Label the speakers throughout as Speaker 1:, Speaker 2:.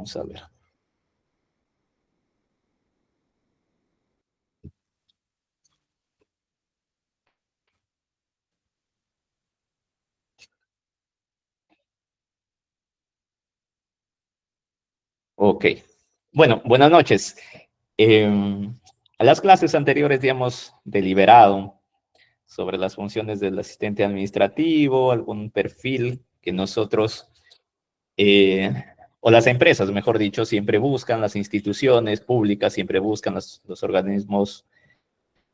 Speaker 1: Vamos a ver. Ok. Bueno, buenas noches. A las clases anteriores ya hemos deliberado sobre las funciones del asistente administrativo, algún perfil que nosotros, o las empresas, mejor dicho, siempre buscan, las instituciones públicas siempre buscan, los organismos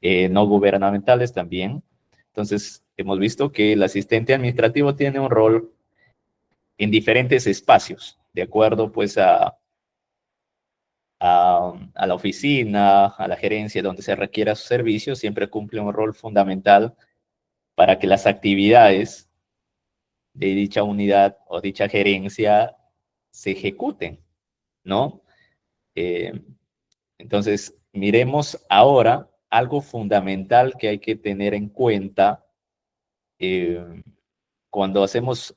Speaker 1: no gubernamentales también. Entonces, hemos visto que el asistente administrativo tiene un rol en diferentes espacios, de acuerdo pues a la oficina, a la gerencia, donde se requiera su servicio, siempre cumple un rol fundamental para que las actividades de dicha unidad o dicha gerencia se ejecuten, ¿no? Eh, entonces, miremos ahora algo fundamental que hay que tener en cuenta cuando hacemos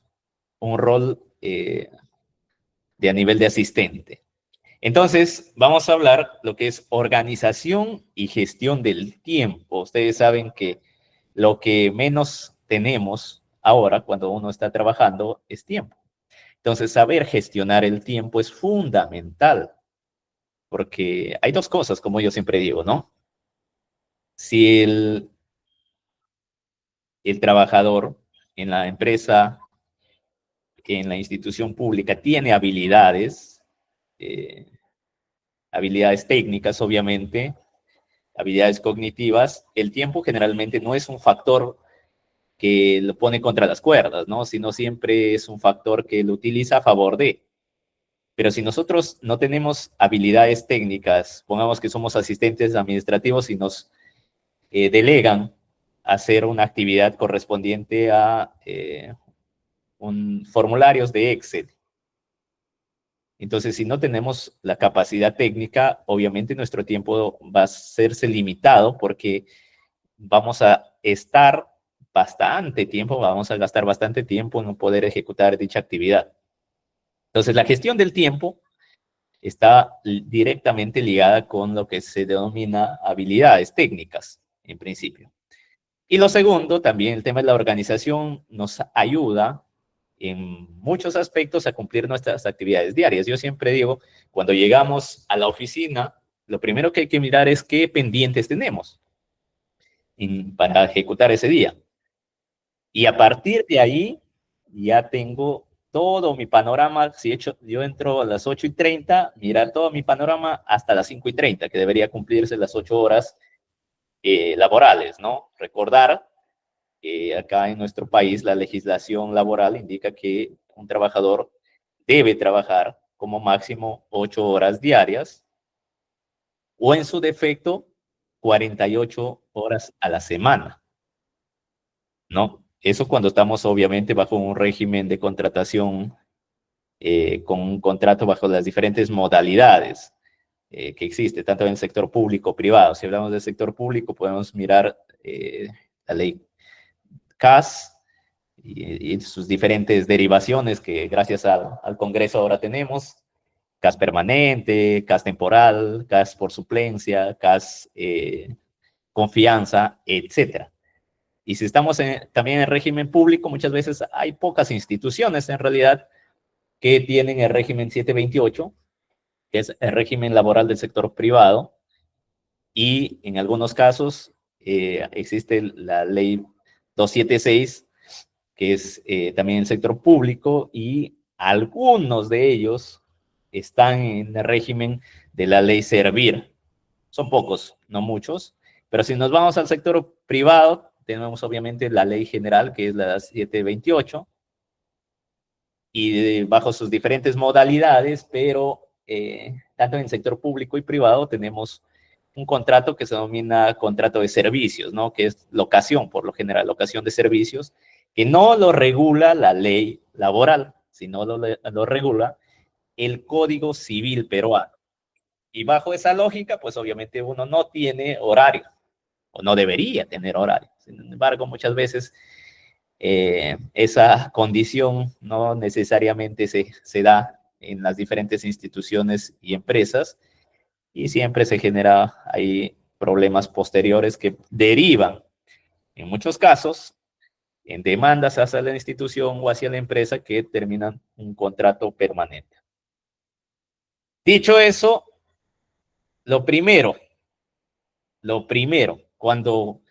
Speaker 1: un rol de a nivel de asistente. Entonces, vamos a hablar lo que es organización y gestión del tiempo. Ustedes saben que lo que menos tenemos ahora cuando uno está trabajando es tiempo. Entonces, saber gestionar el tiempo es fundamental, porque hay dos cosas, como yo siempre digo, ¿no? Si el trabajador en la empresa, en la institución pública, tiene habilidades, eh, habilidades técnicas, obviamente, habilidades cognitivas, el tiempo generalmente no es un factor que lo pone contra las cuerdas, ¿no? Sino siempre es un factor que lo utiliza a favor de. Pero si nosotros no tenemos habilidades técnicas, pongamos que somos asistentes administrativos y nos delegan hacer una actividad correspondiente a formularios de Excel. Entonces, si no tenemos la capacidad técnica, obviamente nuestro tiempo va a serse limitado porque vamos a estar bastante tiempo, vamos a gastar bastante tiempo en no poder ejecutar dicha actividad. Entonces, la gestión del tiempo está directamente ligada con lo que se denomina habilidades técnicas, en principio. Y lo segundo, también el tema de la organización nos ayuda en muchos aspectos a cumplir nuestras actividades diarias. Yo siempre digo, cuando llegamos a la oficina, lo primero que hay que mirar es qué pendientes tenemos para ejecutar ese día. Y a partir de ahí ya tengo todo mi panorama. Si yo entro a las 8:30, mirar todo mi panorama hasta las 5:30, que debería cumplirse las 8 horas laborales, ¿no? Recordar que acá en nuestro país la legislación laboral indica que un trabajador debe trabajar como máximo 8 horas diarias o en su defecto 48 horas a la semana, ¿no? Eso cuando estamos obviamente bajo un régimen de contratación, con un contrato bajo las diferentes modalidades que existe, tanto en el sector público o privado. Si hablamos del sector público, podemos mirar la ley CAS y sus diferentes derivaciones que gracias al Congreso ahora tenemos. CAS permanente, CAS temporal, CAS por suplencia, CAS confianza, etcétera. Y si estamos también en régimen público, muchas veces hay pocas instituciones en realidad que tienen el régimen 728, que es el régimen laboral del sector privado, y en algunos casos existe la ley 276, que es también el sector público, y algunos de ellos están en el régimen de la ley Servir. Son pocos, no muchos, pero si nos vamos al sector privado, tenemos obviamente la ley general, que es la 728, y bajo sus diferentes modalidades, pero tanto en el sector público y privado tenemos un contrato que se denomina contrato de servicios, ¿no? Que es locación, por lo general, locación de servicios, que no lo regula la ley laboral, sino lo regula el Código Civil peruano. Y bajo esa lógica, pues obviamente uno no tiene horario, o no debería tener horario. Sin embargo, muchas veces esa condición no necesariamente se da en las diferentes instituciones y empresas, y siempre se genera ahí problemas posteriores que derivan, en muchos casos, en demandas hacia la institución o hacia la empresa que terminan un contrato permanente. Dicho eso, lo primero, cuando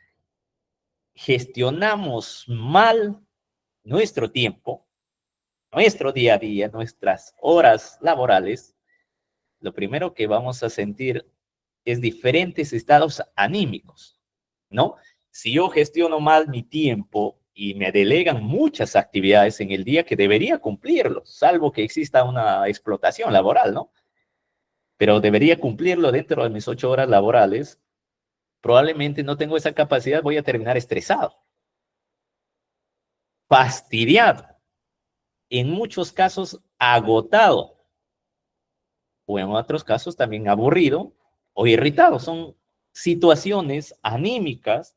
Speaker 1: gestionamos mal nuestro tiempo, nuestro día a día, nuestras horas laborales, lo primero que vamos a sentir es diferentes estados anímicos, ¿no? Si yo gestiono mal mi tiempo y me delegan muchas actividades en el día que debería cumplirlo, salvo que exista una explotación laboral, ¿no? Pero debería cumplirlo dentro de mis 8 horas laborales, probablemente no tengo esa capacidad, voy a terminar estresado, fastidiado, en muchos casos agotado, o en otros casos también aburrido o irritado. Son situaciones anímicas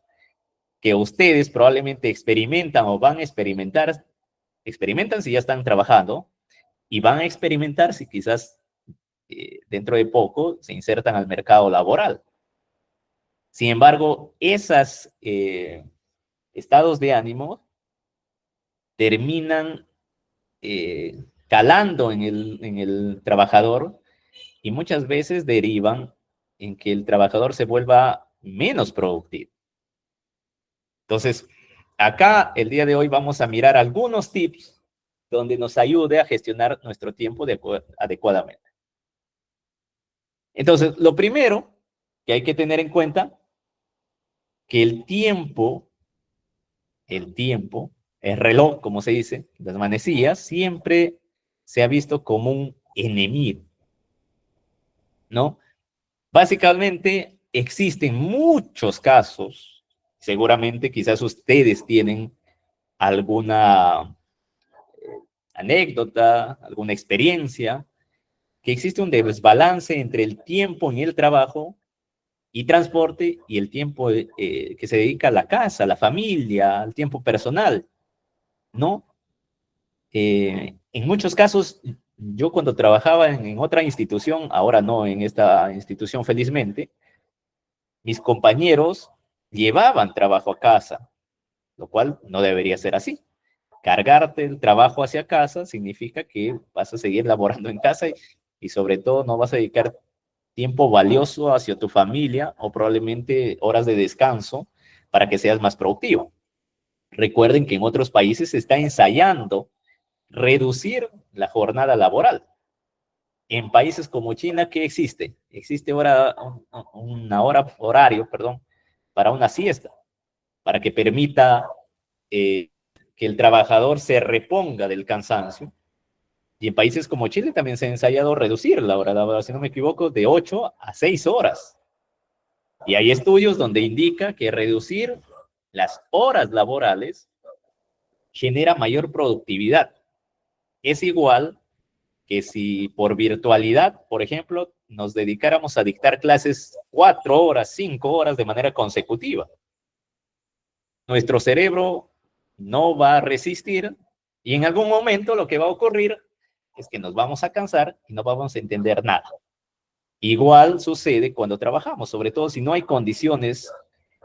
Speaker 1: que ustedes probablemente experimentan o van a experimentar, experimentan si ya están trabajando y van a experimentar si quizás dentro de poco se insertan al mercado laboral. Sin embargo, esos estados de ánimo terminan calando en el trabajador y muchas veces derivan en que el trabajador se vuelva menos productivo. Entonces, acá el día de hoy vamos a mirar algunos tips donde nos ayude a gestionar nuestro tiempo adecuadamente. Entonces, lo primero que hay que tener en cuenta, que el reloj, como se dice, las manecillas, siempre se ha visto como un enemigo, ¿no? Básicamente, existen muchos casos, seguramente quizás ustedes tienen alguna anécdota, alguna experiencia, que existe un desbalance entre el tiempo en el trabajo y transporte y el tiempo que se dedica a la casa, a la familia, al tiempo personal, ¿no? En muchos casos, yo cuando trabajaba en otra institución, ahora no en esta institución felizmente, mis compañeros llevaban trabajo a casa, lo cual no debería ser así. Cargarte el trabajo hacia casa significa que vas a seguir laborando en casa y sobre todo no vas a dedicar tiempo valioso hacia tu familia o probablemente horas de descanso para que seas más productivo. Recuerden que en otros países se está ensayando reducir la jornada laboral. En países como China, ¿qué existe? Existe ahora una hora horario, perdón, para una siesta, para que permita que el trabajador se reponga del cansancio. Y en países como Chile también se ha ensayado reducir la hora laboral, si no me equivoco, de 8 a 6 horas. Y hay estudios donde indica que reducir las horas laborales genera mayor productividad. Es igual que si por virtualidad, por ejemplo, nos dedicáramos a dictar clases 4 horas, 5 horas de manera consecutiva. Nuestro cerebro no va a resistir y en algún momento lo que va a ocurrir es que nos vamos a cansar y no vamos a entender nada. Igual sucede cuando trabajamos, sobre todo si no hay condiciones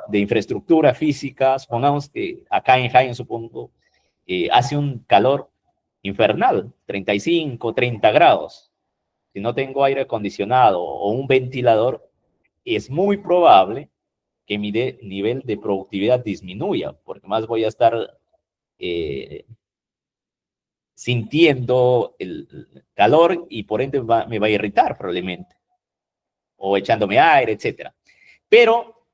Speaker 1: de infraestructura física. Supongamos que acá en Jaén, supongo, hace un calor infernal, 35, 30 grados. Si no tengo aire acondicionado o un ventilador, es muy probable que mi nivel de productividad disminuya, porque más voy a estar sintiendo el calor y por ende me va a irritar probablemente, o echándome aire, etcétera. Pero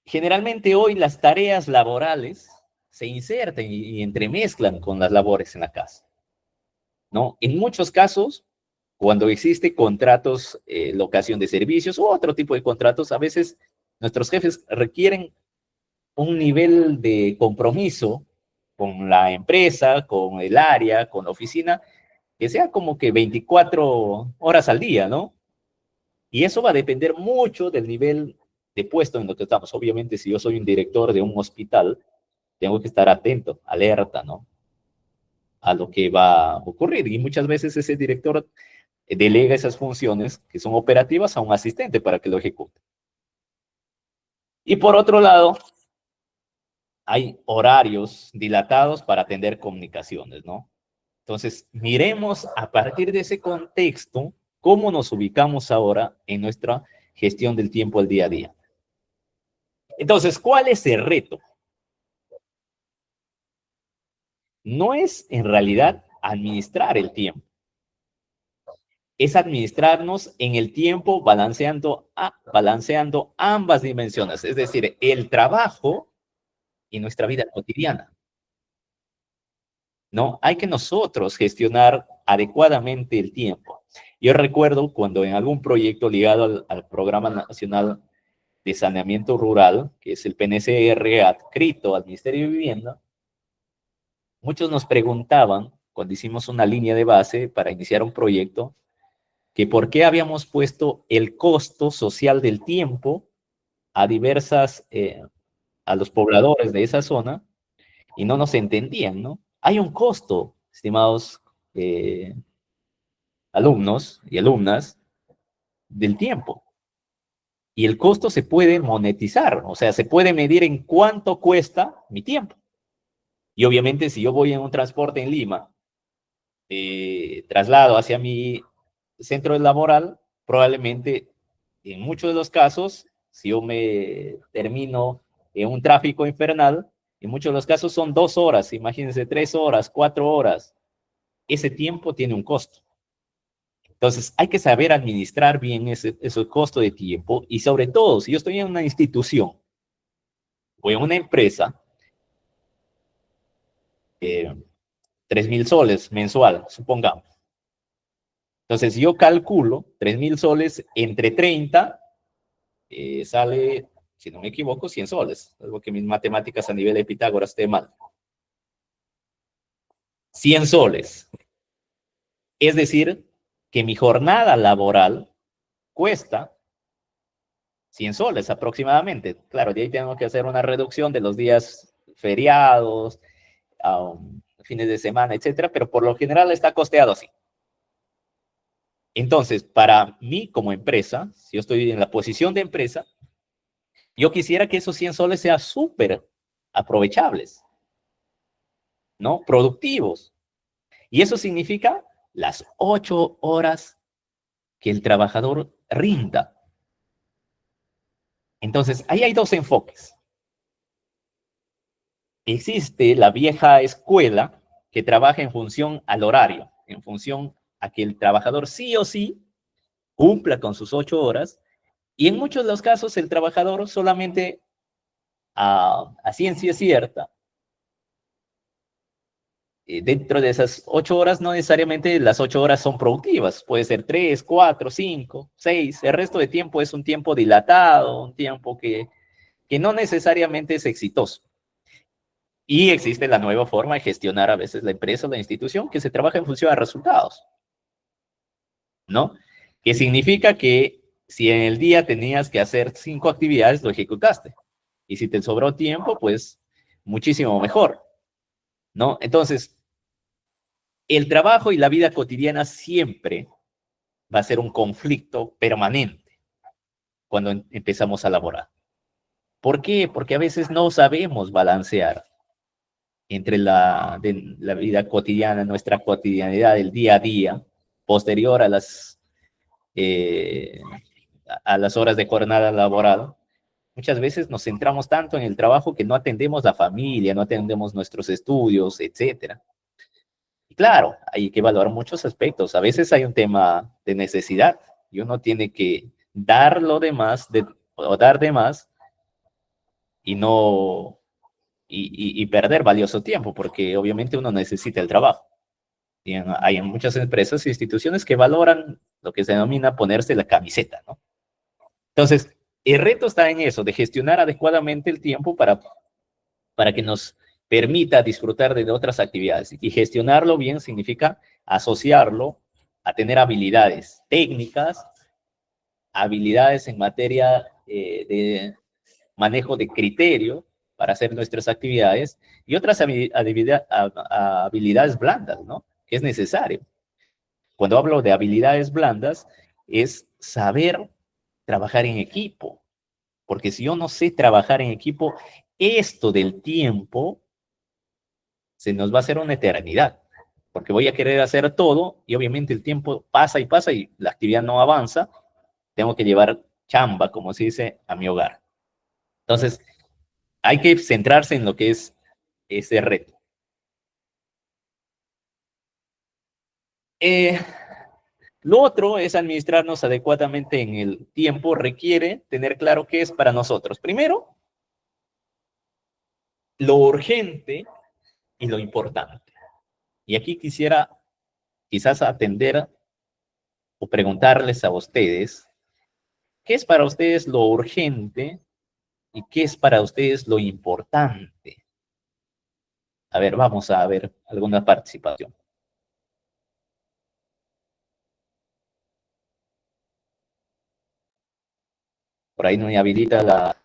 Speaker 1: generalmente hoy las tareas laborales se insertan y entremezclan con las labores en la casa, ¿no? En muchos casos, cuando existe contratos, locación de servicios u otro tipo de contratos, a veces nuestros jefes requieren un nivel de compromiso con la empresa, con el área, con la oficina, que sea como que 24 horas al día, ¿no? Y eso va a depender mucho del nivel de puesto en lo que estamos. Obviamente, si yo soy un director de un hospital, tengo que estar atento, alerta, ¿no? a lo que va a ocurrir. Y muchas veces ese director delega esas funciones que son operativas a un asistente para que lo ejecute. Y por otro lado, hay horarios dilatados para atender comunicaciones, ¿no? Entonces, miremos a partir de ese contexto cómo nos ubicamos ahora en nuestra gestión del tiempo al día a día. Entonces, ¿cuál es el reto? No es en realidad administrar el tiempo, es administrarnos en el tiempo balanceando ambas dimensiones, es decir, el trabajo y nuestra vida cotidiana. ¿No? Hay que nosotros gestionar adecuadamente el tiempo. Yo recuerdo cuando en algún proyecto ligado al Programa Nacional de Saneamiento Rural, que es el PNCR adscrito al Ministerio de Vivienda, muchos nos preguntaban, cuando hicimos una línea de base para iniciar un proyecto, que por qué habíamos puesto el costo social del tiempo a a los pobladores de esa zona, y no nos entendían, ¿no? Hay un costo, estimados alumnos y alumnas, del tiempo. Y el costo se puede monetizar, o sea, se puede medir en cuánto cuesta mi tiempo. Y obviamente si yo voy en un transporte en Lima, traslado hacia mi centro laboral, probablemente en muchos de los casos, si yo me termino en un tráfico infernal, en muchos de los casos son 2 horas, imagínense 3 horas, 4 horas. Ese tiempo tiene un costo. Entonces, hay que saber administrar bien ese costo de tiempo y sobre todo, si yo estoy en una institución o en una empresa, eh, 3.000 soles mensual, supongamos. Entonces, yo calculo 3.000 soles entre 30, sale, si no me equivoco, 100 soles. Algo que mis matemáticas a nivel de Pitágoras esté mal. 100 soles. Es decir, que mi jornada laboral cuesta 100 soles aproximadamente. Claro, de ahí tenemos que hacer una reducción de los días feriados, fines de semana, etcétera, pero por lo general está costeado así. Entonces, para mí como empresa, si yo estoy en la posición de empresa, yo quisiera que esos 100 soles sean súper aprovechables, ¿no? Productivos. Y eso significa las 8 horas que el trabajador rinda. Entonces, ahí hay dos enfoques. Existe la vieja escuela que trabaja en función al horario, en función a que el trabajador sí o sí cumpla con sus 8 horas, y en muchos de los casos el trabajador solamente a ciencia cierta, dentro de esas 8 horas, no necesariamente las 8 horas son productivas, puede ser 3, 4, 5, 6, el resto de tiempo es un tiempo dilatado, un tiempo que no necesariamente es exitoso. Y existe la nueva forma de gestionar a veces la empresa o la institución que se trabaja en función a resultados, ¿no? Que significa que si en el día tenías que hacer 5 actividades, lo ejecutaste. Y si te sobró tiempo, pues muchísimo mejor, ¿no? Entonces, el trabajo y la vida cotidiana siempre va a ser un conflicto permanente cuando empezamos a laborar. ¿Por qué? Porque a veces no sabemos balancear entre la vida cotidiana, nuestra cotidianidad, el día a día, posterior eh, a las horas de jornada laboral. Muchas veces nos centramos tanto en el trabajo que no atendemos la familia, no atendemos nuestros estudios, etcétera. Y claro, hay que evaluar muchos aspectos. A veces hay un tema de necesidad y uno tiene que dar lo demás o dar de más y no y perder valioso tiempo, porque obviamente uno necesita el trabajo. Y hay muchas empresas e instituciones que valoran lo que se denomina ponerse la camiseta, ¿no? Entonces, el reto está en eso, de gestionar adecuadamente el tiempo para que nos permita disfrutar de otras actividades. Y gestionarlo bien significa asociarlo a tener habilidades técnicas, habilidades en materia de manejo de criterio, para hacer nuestras actividades y otras habilidades blandas, ¿no? Que es necesario. Cuando hablo de habilidades blandas, es saber trabajar en equipo, porque si yo no sé trabajar en equipo, esto del tiempo se nos va a hacer una eternidad, porque voy a querer hacer todo y obviamente el tiempo pasa y pasa y la actividad no avanza, tengo que llevar chamba, como se dice, a mi hogar. Entonces, hay que centrarse en lo que es ese reto. Eh, lo otro es administrarnos adecuadamente en el tiempo, requiere tener claro qué es para nosotros. Primero, lo urgente y lo importante. Y aquí quisiera quizás atender o preguntarles a ustedes, ¿qué es para ustedes lo urgente y qué es para ustedes lo importante? A ver, vamos a ver alguna participación. Por ahí no me habilita la...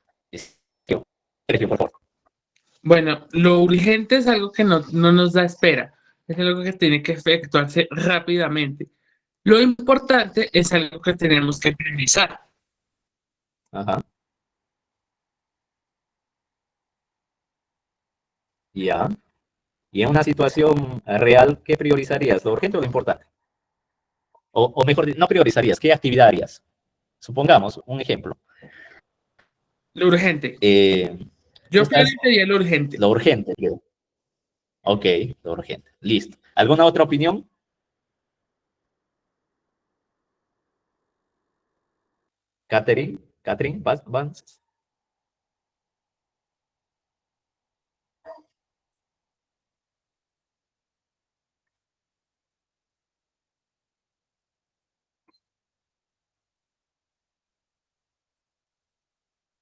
Speaker 1: Sergio, por favor.
Speaker 2: Bueno, lo urgente es algo que no nos da espera, es algo que tiene que efectuarse rápidamente. Lo importante es algo que tenemos que priorizar.
Speaker 1: Ajá. Ya. Y en una situación real, ¿qué priorizarías? ¿Lo urgente o lo importante? O mejor, no priorizarías, ¿qué actividad harías? Supongamos, un ejemplo.
Speaker 2: Lo urgente.
Speaker 1: Tú
Speaker 2: Yo
Speaker 1: estás,
Speaker 2: priorizaría lo urgente.
Speaker 1: lo urgente, digo. Ok, lo urgente. Listo. ¿Alguna otra opinión? Catherine, Vance.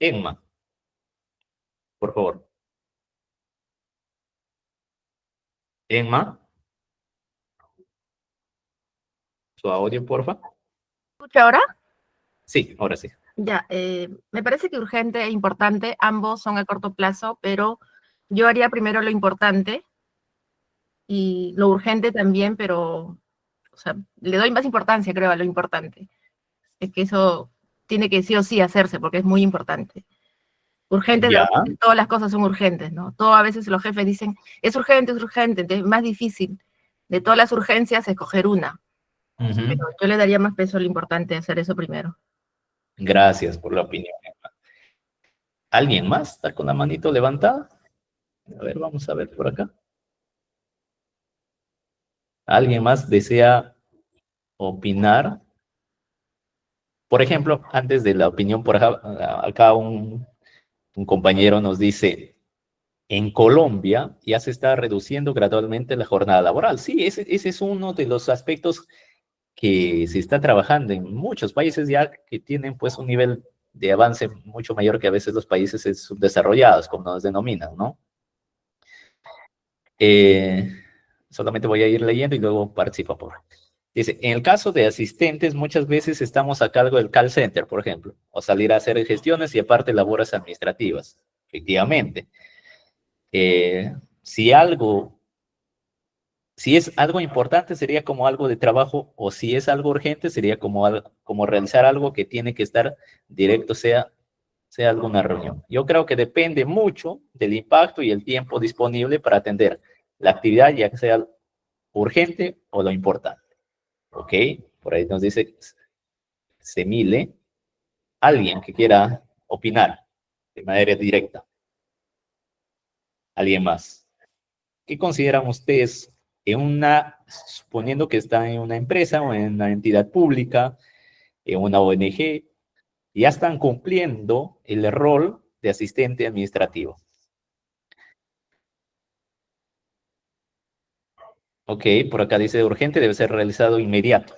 Speaker 1: Emma, por favor. Emma, su audio, porfa.
Speaker 3: ¿Escucha ahora?
Speaker 1: Sí, ahora sí.
Speaker 3: Ya, me parece que urgente e importante, ambos son a corto plazo, pero yo haría primero lo importante y lo urgente también, pero, o sea, le doy más importancia, creo, a lo importante. Es que eso tiene que sí o sí hacerse porque es muy importante. Urgente, de
Speaker 1: Ya.
Speaker 3: repente, todas las cosas son urgentes, ¿no? Todo a veces los jefes dicen, es urgente, entonces es más difícil de todas las urgencias escoger una. Pero yo le daría más peso a lo importante, hacer eso primero.
Speaker 1: Gracias por la opinión, Emma. ¿Alguien más está con la manito levantada? A ver, vamos a ver por acá. ¿Alguien más desea opinar? Por ejemplo, antes de la opinión, por acá un compañero nos dice, en Colombia ya se está reduciendo gradualmente la jornada laboral. Sí, ese es uno de los aspectos que se está trabajando en muchos países ya que tienen pues un nivel de avance mucho mayor que a veces los países subdesarrollados, como nos denominan, ¿no? Eh, solamente voy a ir leyendo y luego participa por. Dice, en el caso de asistentes, muchas veces estamos a cargo del call center, por ejemplo, o salir a hacer gestiones y aparte labores administrativas. Efectivamente. Si algo, si es algo importante, sería como algo de trabajo, o si es algo urgente, sería como realizar algo que tiene que estar directo, sea alguna reunión. Yo creo que depende mucho del impacto y el tiempo disponible para atender la actividad, ya que sea urgente o lo importante. ¿Ok? Por ahí nos dice Semile, alguien que quiera opinar de manera directa. ¿Alguien más? ¿Qué consideran ustedes suponiendo que está en una empresa o en una entidad pública, en una ONG, ya están cumpliendo el rol de asistente administrativo? Ok, por acá dice urgente, debe ser realizado inmediato,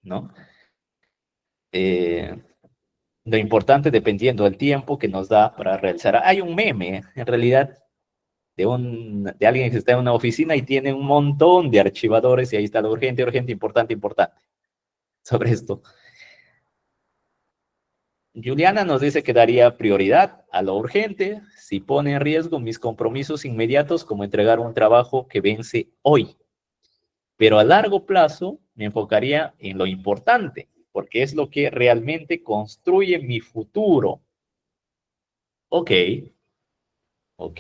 Speaker 1: ¿no? Lo importante dependiendo del tiempo que nos da para realizar. Hay un meme, en realidad, de alguien que está en una oficina y tiene un montón de archivadores y ahí está lo urgente, urgente, importante, importante sobre esto. Juliana nos dice que daría prioridad a lo urgente si pone en riesgo mis compromisos inmediatos como entregar un trabajo que vence hoy. Pero a largo plazo me enfocaría en lo importante, porque es lo que realmente construye mi futuro. Ok, ok.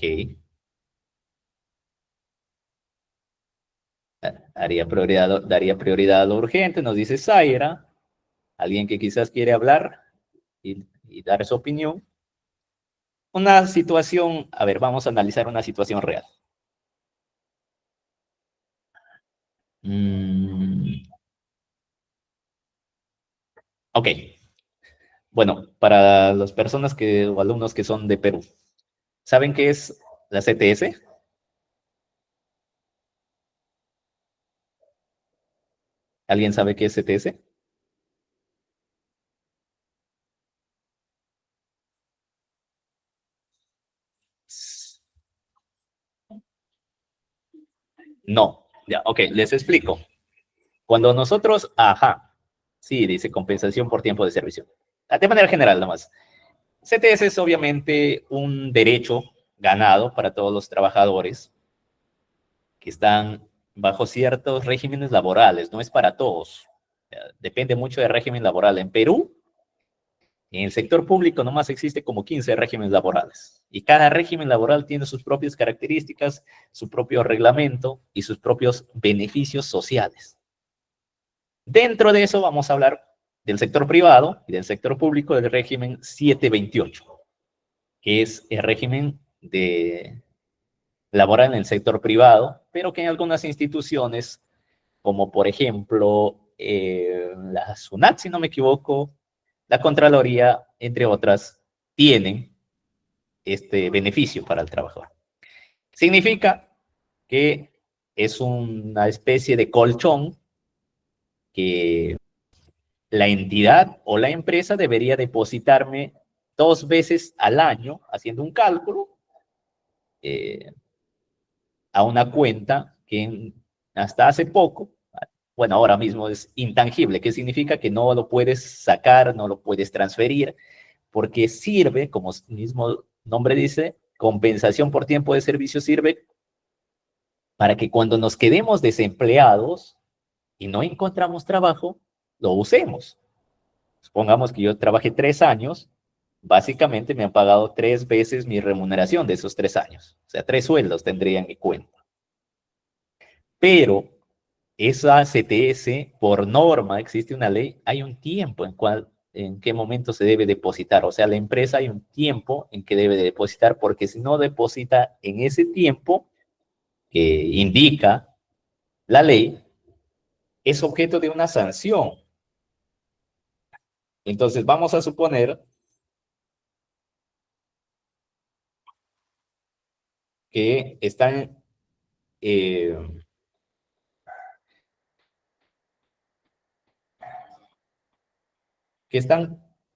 Speaker 1: Daría prioridad a lo urgente, nos dice Zaira. Alguien que quizás quiere hablar y dar su opinión. Una situación, a ver, vamos a analizar una situación real. Ok. Bueno, para las personas o alumnos que son de Perú, ¿saben qué es la CTS? ¿Alguien sabe qué es CTS? No, ya, ok, les explico. Cuando nosotros, sí, dice compensación por tiempo de servicio. De manera general, nomás. CTS es obviamente un derecho ganado para todos los trabajadores que están bajo ciertos regímenes laborales, no es para todos. Depende mucho del régimen laboral. En Perú, en el sector público nomás existe como 15 regímenes laborales y cada régimen laboral tiene sus propias características, su propio reglamento y sus propios beneficios sociales. Dentro de eso vamos a hablar del sector privado y del sector público del régimen 728, que es el régimen laboral en el sector privado, pero que en algunas instituciones, como por ejemplo la SUNAT, si no me equivoco, la Contraloría, entre otras, tienen este beneficio para el trabajador. Significa que es una especie de colchón que la entidad o la empresa debería depositarme 2 veces al año, haciendo un cálculo, a una cuenta que hasta hace poco, bueno, ahora mismo es intangible, que significa que no lo puedes sacar, no lo puedes transferir, porque sirve, como el mismo nombre dice, compensación por tiempo de servicio sirve para que cuando nos quedemos desempleados y no encontramos trabajo, lo usemos. Supongamos que yo trabajé 3 años, básicamente me han pagado 3 veces mi remuneración de esos 3 años. O sea, 3 sueldos tendría en mi cuenta. Pero esa CTS, por norma, existe una ley, hay un tiempo en qué momento se debe depositar. O sea, la empresa hay un tiempo en que debe depositar, porque si no deposita en ese tiempo que indica la ley, es objeto de una sanción. Entonces, vamos a suponer que están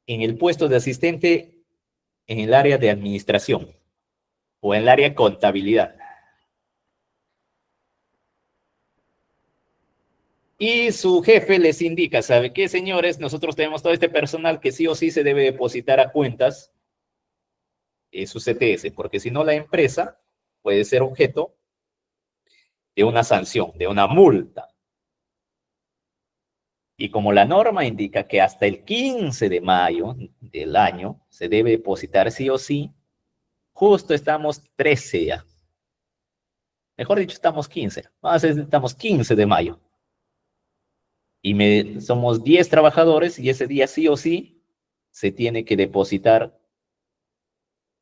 Speaker 1: en el puesto de asistente en el área de administración o en el área de contabilidad. Y su jefe les indica, ¿sabe qué, señores? Nosotros tenemos todo este personal que sí o sí se debe depositar a cuentas su CTS, porque si no la empresa puede ser objeto de una sanción, de una multa. Y como la norma indica que hasta el 15 de mayo del año se debe depositar sí o sí, justo estamos 13 ya. Mejor dicho, estamos 15. Estamos 15 de mayo. Y somos 10 trabajadores y ese día sí o sí se tiene que depositar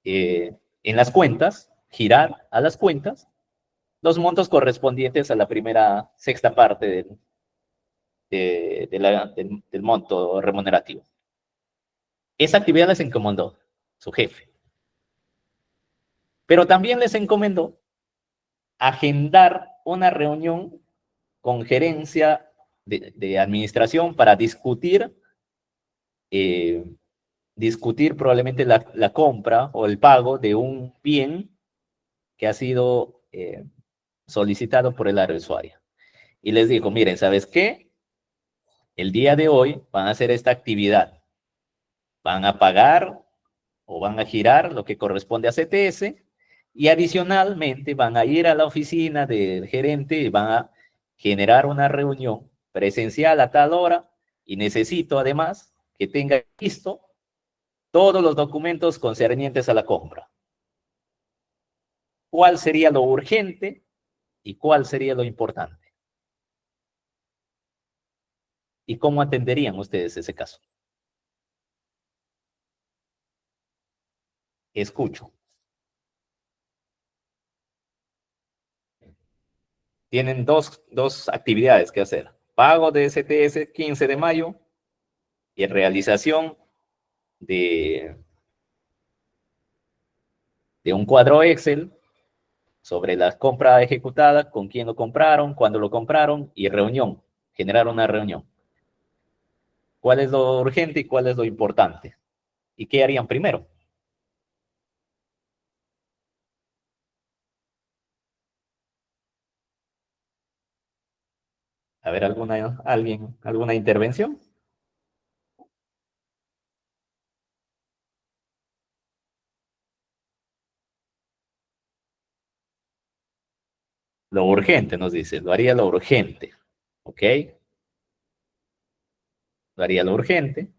Speaker 1: en las cuentas, girar a las cuentas, los montos correspondientes a la primera sexta parte del monto remunerativo. Esa actividad les encomendó su jefe. Pero también les encomendó agendar una reunión con gerencia de administración para discutir probablemente la compra o el pago de un bien que ha sido solicitado por el área usuaria. Y les dijo, miren, ¿sabes qué? El día de hoy van a hacer esta actividad. van a pagar o van a girar lo que corresponde a CTS y adicionalmente van a ir a la oficina del gerente y van a generar una reunión presencial a tal hora y necesito además que tenga listo todos los documentos concernientes a la compra. ¿Cuál sería lo urgente y cuál sería lo importante? ¿Y cómo atenderían ustedes ese caso? Escucho. Tienen dos actividades que hacer. Pago de STS 15 de mayo y realización de un cuadro Excel sobre la compra ejecutada, con quién lo compraron, cuándo lo compraron y reunión, generar una reunión. ¿Cuál es lo urgente y cuál es lo importante? ¿Y qué harían primero? A ver, ¿alguna intervención? Lo urgente, nos dice, lo haría lo urgente, ¿ok? Lo haría lo urgente.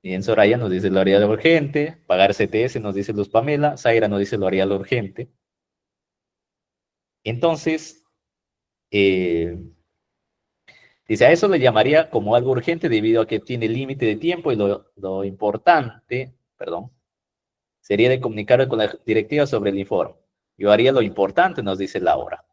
Speaker 1: Bien, Soraya nos dice lo haría lo urgente. Pagar CTS nos dice Luz Pamela. Zaira nos dice lo haría lo urgente. Entonces, dice, a eso le llamaría como algo urgente debido a que tiene límite de tiempo y lo importante, perdón, sería de comunicar con la directiva sobre el informe. Yo haría lo importante, nos dice Laura.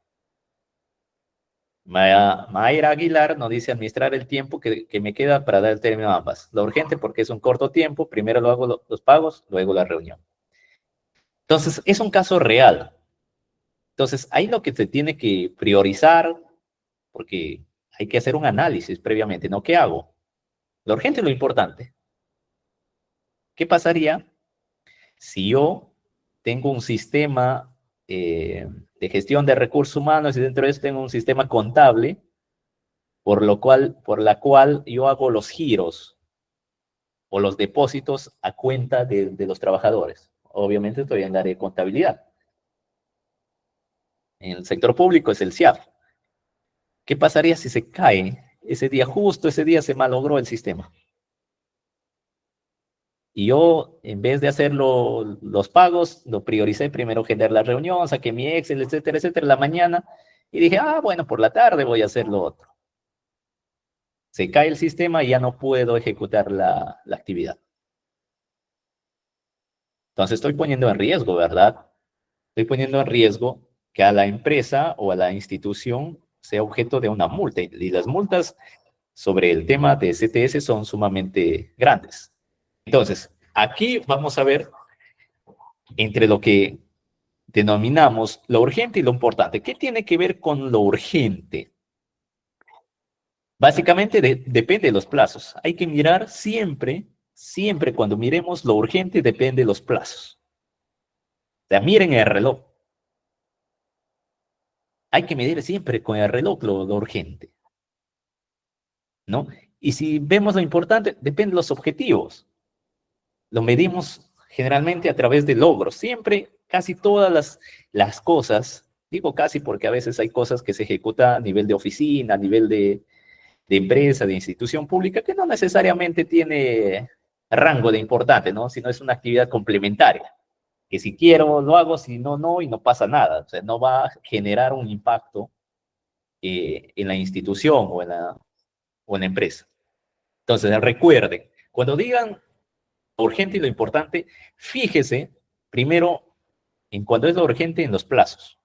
Speaker 1: Mayra Aguilar nos dice administrar el tiempo que me queda para dar el término a ambas. Lo urgente porque es un corto tiempo, primero lo hago los pagos, luego la reunión. Entonces, es un caso real. Entonces, ahí lo que se tiene que priorizar, porque hay que hacer un análisis previamente, ¿no? ¿Qué hago? Lo urgente y lo importante. ¿Qué pasaría si yo tengo un sistema de gestión de recursos humanos y dentro de eso tengo un sistema contable por la cual yo hago los giros o los depósitos a cuenta de los trabajadores? Obviamente estoy en el área de contabilidad. En el sector público es el CIAF. ¿Qué pasaría si se cae ese día? Justo ese día se malogró el sistema. Y yo, en vez de hacer los pagos, lo prioricé primero generar la reunión, saqué mi Excel, etcétera, etcétera, en la mañana. Y dije, bueno, por la tarde voy a hacer lo otro. Se cae el sistema y ya no puedo ejecutar la actividad. Entonces estoy poniendo en riesgo, ¿verdad? Estoy poniendo en riesgo que a la empresa o a la institución sea objeto de una multa. Y las multas sobre el tema de CTS son sumamente grandes. Entonces, aquí vamos a ver entre lo que denominamos lo urgente y lo importante. ¿Qué tiene que ver con lo urgente? Básicamente depende de los plazos. Hay que mirar siempre cuando miremos lo urgente depende de los plazos. O sea, miren el reloj. Hay que medir siempre con el reloj lo urgente, ¿no? Y si vemos lo importante, depende de los objetivos. Lo medimos generalmente a través de logros. Siempre, casi todas las cosas, digo casi porque a veces hay cosas que se ejecutan a nivel de oficina, a nivel de empresa, de institución pública, que no necesariamente tiene rango de importante, ¿no? Sino es una actividad complementaria, que si quiero lo hago, si no, no, y no pasa nada. O sea, no va a generar un impacto en la institución o en la empresa. Entonces, recuerden, cuando digan lo urgente y lo importante, fíjese primero en cuando es lo urgente en los plazos.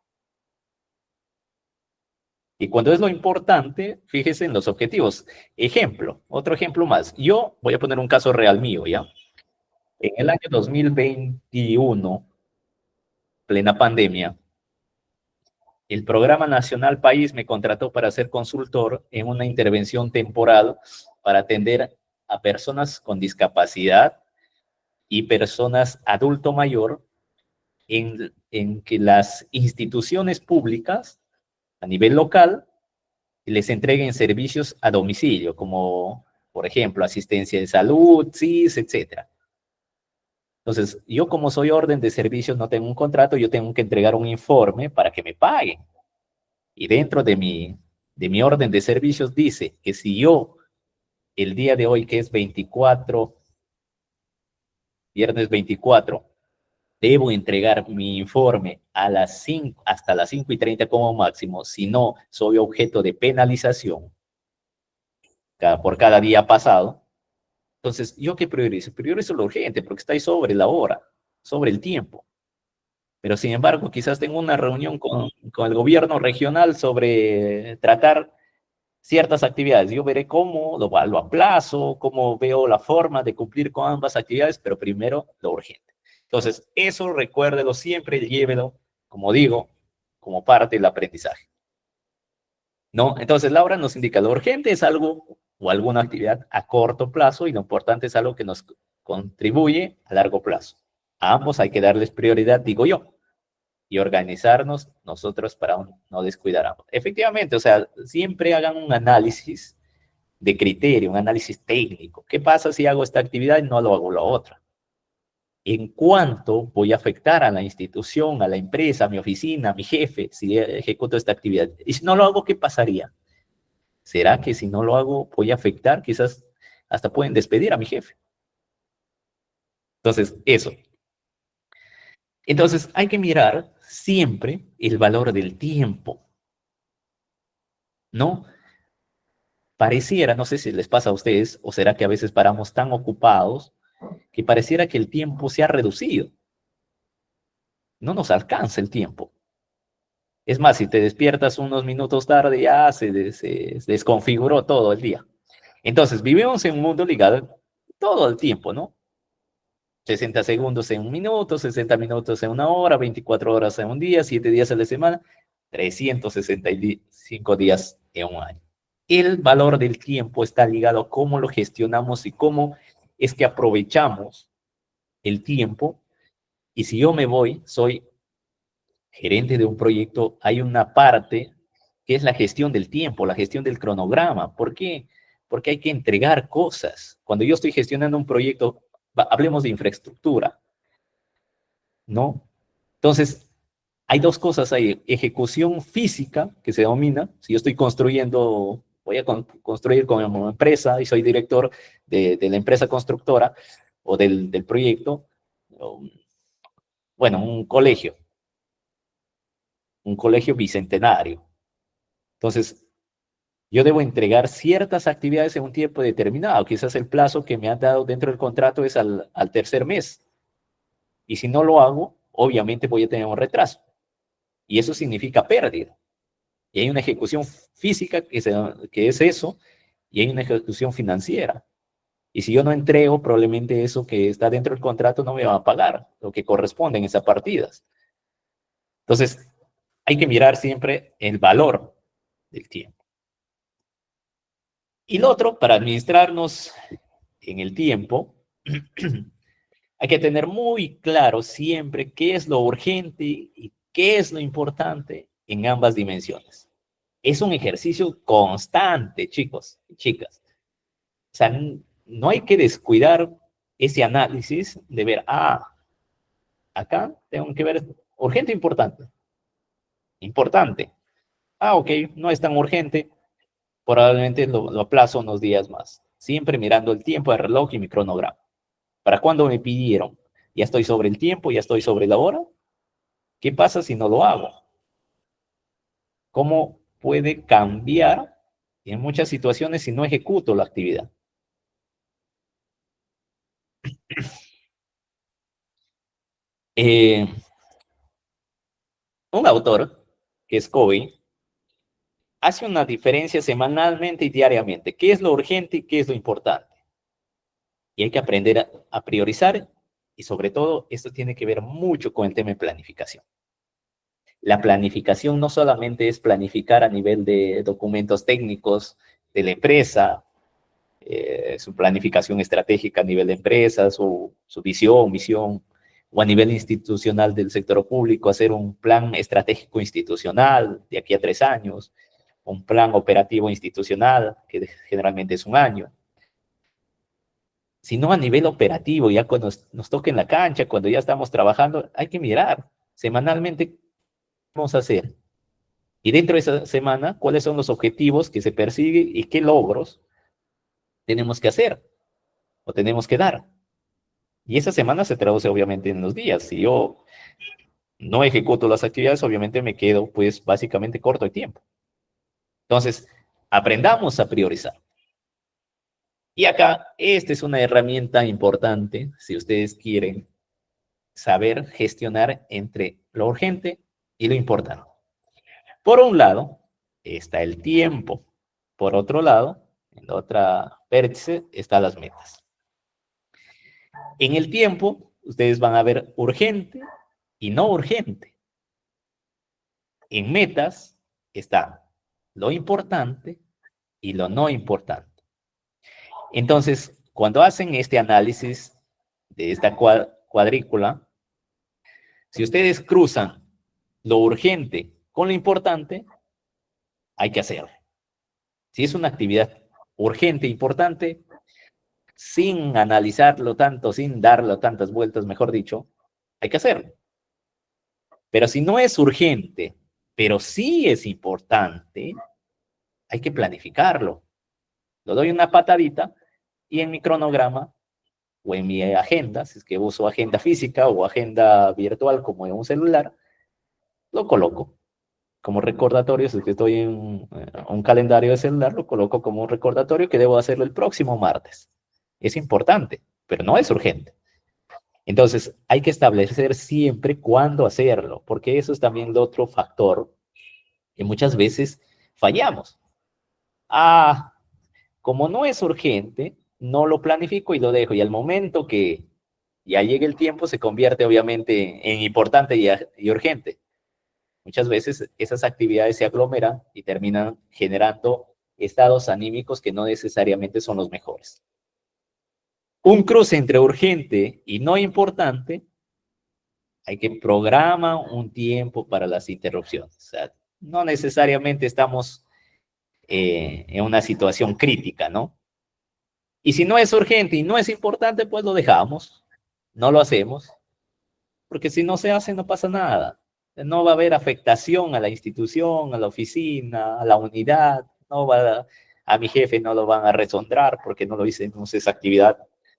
Speaker 1: Y cuando es lo importante, fíjese en los objetivos. Ejemplo, otro ejemplo más. Yo voy a poner un caso real mío, ¿ya? En el año 2021, plena pandemia, el Programa Nacional País me contrató para ser consultor en una intervención temporal para atender a personas con discapacidad y personas adulto mayor en que las instituciones públicas a nivel local les entreguen servicios a domicilio, como Por ejemplo, asistencia de salud, SIS, etcétera. Entonces, yo como soy orden de servicios, no tengo un contrato, yo tengo que entregar un informe para que me paguen. Y dentro de mi orden de servicios dice que si yo, el día de hoy, que es 24, viernes 24, debo entregar mi informe a las 5, hasta las 5:30 como máximo, si no, soy objeto de penalización por cada día pasado. Entonces, ¿yo qué priorizo? Priorizo lo urgente, porque está ahí sobre la hora, sobre el tiempo. Pero sin embargo, quizás tengo una reunión con el gobierno regional sobre tratar ciertas actividades. Yo veré cómo lo aplazo, cómo veo la forma de cumplir con ambas actividades, pero primero lo urgente. Entonces, eso recuérdelo siempre, llévelo, como digo, como parte del aprendizaje. ¿No? Entonces, Laura nos indica, lo urgente es algo o alguna actividad a corto plazo y lo importante es algo que nos contribuye a largo plazo. A ambos hay que darles prioridad, digo yo, y organizarnos nosotros para no descuidar ambos. Efectivamente, o sea, siempre hagan un análisis de criterio, un análisis técnico. ¿Qué pasa si hago esta actividad y no lo hago la otra? ¿En cuánto voy a afectar a la institución, a la empresa, a mi oficina, a mi jefe, si ejecuto esta actividad? Y si no lo hago, ¿qué pasaría? ¿Será que si no lo hago voy a afectar? Quizás hasta pueden despedir a mi jefe. Entonces, eso. Entonces, hay que mirar siempre el valor del tiempo, ¿no? Pareciera, no sé si les pasa a ustedes, o será que a veces paramos tan ocupados que pareciera que el tiempo se ha reducido. No nos alcanza el tiempo. Es más, si te despiertas unos minutos tarde, ya se desconfiguró todo el día. Entonces, vivimos en un mundo ligado todo el tiempo, ¿no? 60 segundos en un minuto, 60 minutos en una hora, 24 horas en un día, 7 días a la semana, 365 días en un año. El valor del tiempo está ligado a cómo lo gestionamos y cómo es que aprovechamos el tiempo. Y si yo me voy, soy gerente de un proyecto, hay una parte que es la gestión del tiempo, la gestión del cronograma. ¿Por qué? Porque hay que entregar cosas. Cuando yo estoy gestionando un proyecto, hablemos de infraestructura, ¿no? Entonces, hay dos cosas ahí. Ejecución física, que se domina. Si yo estoy construyendo, voy a construir con una empresa y soy director de la empresa constructora o del proyecto, bueno, un colegio bicentenario. Entonces, yo debo entregar ciertas actividades en un tiempo determinado. Quizás el plazo que me han dado dentro del contrato es al tercer mes. Y si no lo hago, obviamente voy a tener un retraso. Y eso significa pérdida. Y hay una ejecución física que es eso, y hay una ejecución financiera. Y si yo no entrego, probablemente eso que está dentro del contrato no me va a pagar lo que corresponde en esas partidas. Entonces, hay que mirar siempre el valor del tiempo. Y lo otro, para administrarnos en el tiempo, hay que tener muy claro siempre qué es lo urgente y qué es lo importante en ambas dimensiones. Es un ejercicio constante, chicos y chicas. O sea, no hay que descuidar ese análisis de ver, acá tengo que ver urgente e importante. Importante. Ok, no es tan urgente, probablemente lo aplazo unos días más. Siempre mirando el tiempo, el reloj y mi cronograma. ¿Para cuándo me pidieron? ¿Ya estoy sobre el tiempo? ¿Ya estoy sobre la hora? ¿Qué pasa si no lo hago? ¿Cómo puede cambiar en muchas situaciones si no ejecuto la actividad? Un autor, que es Covey, hace una diferencia semanalmente y diariamente. ¿Qué es lo urgente y qué es lo importante? Y hay que aprender a priorizar y sobre todo esto tiene que ver mucho con el tema de planificación. La planificación no solamente es planificar a nivel de documentos técnicos de la empresa, su planificación estratégica a nivel de empresa, su visión, misión, o a nivel institucional del sector público, hacer un plan estratégico institucional de aquí a 3 años, un plan operativo institucional, que generalmente es un año, sino a nivel operativo, ya cuando nos toque en la cancha, cuando ya estamos trabajando, hay que mirar semanalmente qué vamos a hacer. Y dentro de esa semana, cuáles son los objetivos que se persiguen y qué logros tenemos que hacer o tenemos que dar. Y esa semana se traduce obviamente en los días. Si yo no ejecuto las actividades, obviamente me quedo pues básicamente corto de tiempo. Entonces, aprendamos a priorizar. Y acá, esta es una herramienta importante si ustedes quieren saber gestionar entre lo urgente y lo importante. Por un lado, está el tiempo. Por otro lado, en la otra vértice, están las metas. En el tiempo, ustedes van a ver urgente y no urgente. En metas está lo importante y lo no importante. Entonces, cuando hacen este análisis de esta cuadrícula, si ustedes cruzan lo urgente con lo importante, hay que hacerlo. Si es una actividad urgente e importante, sin analizarlo tanto, sin darle tantas vueltas, mejor dicho, hay que hacerlo. Pero si no es urgente, pero sí es importante, hay que planificarlo. Lo doy una patadita y en mi cronograma o en mi agenda, si es que uso agenda física o agenda virtual como en un celular, lo coloco como recordatorio. Si es que estoy en un calendario de celular, lo coloco como un recordatorio que debo hacerlo el próximo martes. Es importante, pero no es urgente. Entonces, hay que establecer siempre cuándo hacerlo, porque eso es también el otro factor que muchas veces fallamos. Como no es urgente, no lo planifico y lo dejo. Y al momento que ya llegue el tiempo, se convierte obviamente en importante y urgente. Muchas veces esas actividades se aglomeran y terminan generando estados anímicos que no necesariamente son los mejores. Un cruce entre urgente y no importante, hay que programar un tiempo para las interrupciones. O sea, no necesariamente estamos en una situación crítica, ¿no? Y si no es urgente y no es importante, pues lo dejamos, no lo hacemos, porque si no se hace no pasa nada. No va a haber afectación a la institución, a la oficina, a la unidad, a mi jefe no lo van a resondrar porque no lo hicimos esa actividad,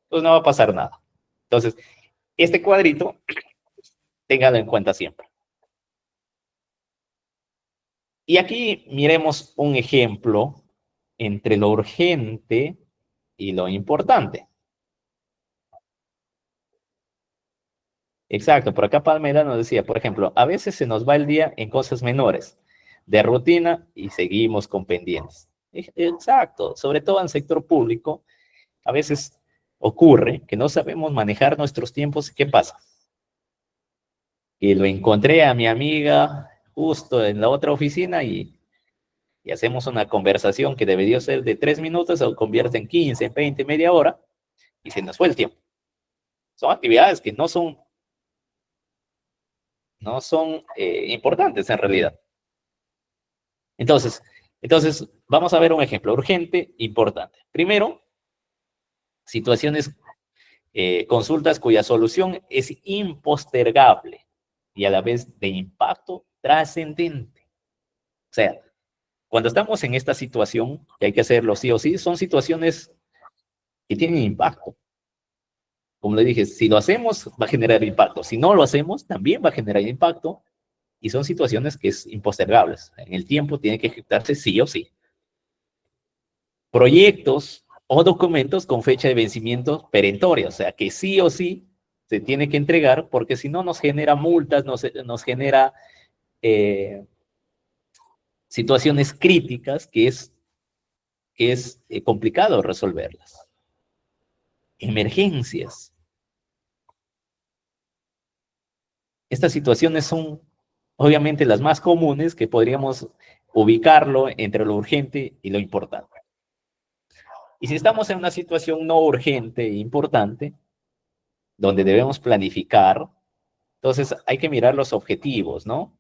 Speaker 1: pues no va a pasar nada. Entonces, este cuadrito, téngalo en cuenta siempre. Y aquí miremos un ejemplo entre lo urgente y lo importante. Exacto, por acá Palmera nos decía, por ejemplo, a veces se nos va el día en cosas menores, de rutina, y seguimos con pendientes. Exacto, sobre todo en el sector público, a veces ocurre que no sabemos manejar nuestros tiempos. ¿Qué pasa? Y lo encontré a mi amiga justo en la otra oficina y hacemos una conversación que debería ser de 3 minutos, se convierte en 15, en 20, media hora, y se nos fue el tiempo. Son actividades que no son importantes en realidad. Entonces, vamos a ver un ejemplo urgente, importante. Primero, situaciones, consultas cuya solución es impostergable y a la vez de impacto trascendente. O sea, cuando estamos en esta situación, que hay que hacerlo sí o sí, son situaciones que tienen impacto. Como le dije, si lo hacemos, va a generar impacto. Si no lo hacemos, también va a generar impacto. Y son situaciones que es impostergables. En el tiempo tiene que ejecutarse sí o sí. Proyectos o documentos con fecha de vencimiento perentoria, o sea, que sí o sí se tiene que entregar, porque si no nos genera multas, nos genera situaciones críticas que es complicado resolverlas. Emergencias. Estas situaciones son obviamente las más comunes, que podríamos ubicarlo entre lo urgente y lo importante. Y si estamos en una situación no urgente e importante, donde debemos planificar, entonces hay que mirar los objetivos, ¿no?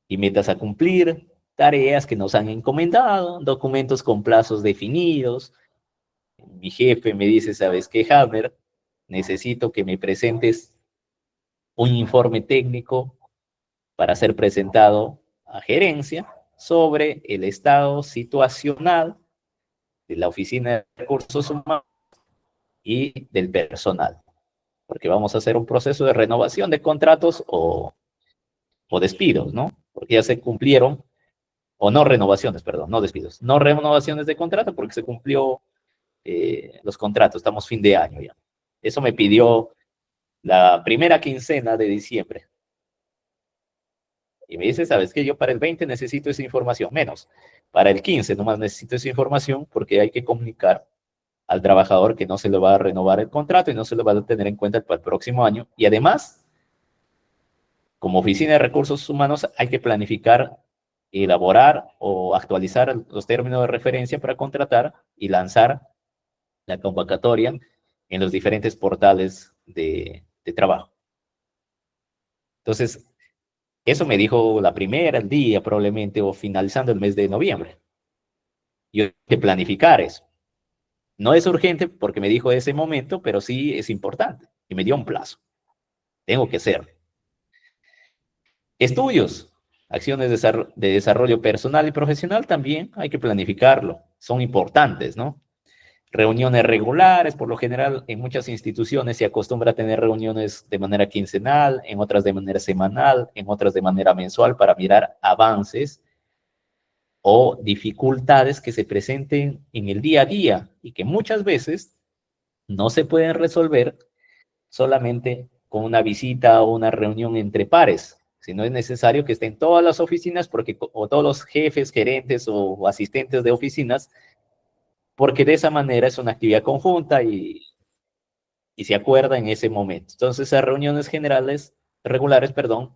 Speaker 1: Y metas a cumplir, tareas que nos han encomendado, documentos con plazos definidos, mi jefe me dice, ¿sabes qué, Hammer? Necesito que me presentes un informe técnico para ser presentado a gerencia sobre el estado situacional de la Oficina de Recursos Humanos y del personal, porque vamos a hacer un proceso de renovación de contratos o despidos, ¿no? Porque ya se cumplieron, o no renovaciones, perdón, no despidos, no renovaciones de contrato porque se cumplió los contratos, estamos fin de año ya. Eso me pidió la primera quincena de diciembre. Y me dice, ¿sabes qué? Yo para el 20 necesito esa información, menos. Para el 15 nomás necesito esa información porque hay que comunicar al trabajador que no se le va a renovar el contrato y no se le va a tener en cuenta para el próximo año. Y además, como Oficina de Recursos Humanos, hay que planificar, elaborar o actualizar los términos de referencia para contratar y lanzar la convocatoria en los diferentes portales de trabajo. Entonces, eso me dijo la primera, el día probablemente, o finalizando el mes de noviembre. Yo hay que planificar eso. No es urgente porque me dijo ese momento, pero sí es importante y me dio un plazo. Tengo que hacerlo. Estudios, acciones de desarrollo personal y profesional también hay que planificarlo. Son importantes, ¿no? Reuniones regulares, por lo general en muchas instituciones se acostumbra a tener reuniones de manera quincenal, en otras de manera semanal, en otras de manera mensual para mirar avances o dificultades que se presenten en el día a día y que muchas veces no se pueden resolver solamente con una visita o una reunión entre pares, sino es necesario que estén todas las oficinas porque, o todos los jefes, gerentes o asistentes de oficinas, porque de esa manera es una actividad conjunta y se acuerda en ese momento. Entonces, esas reuniones generales, regulares, perdón,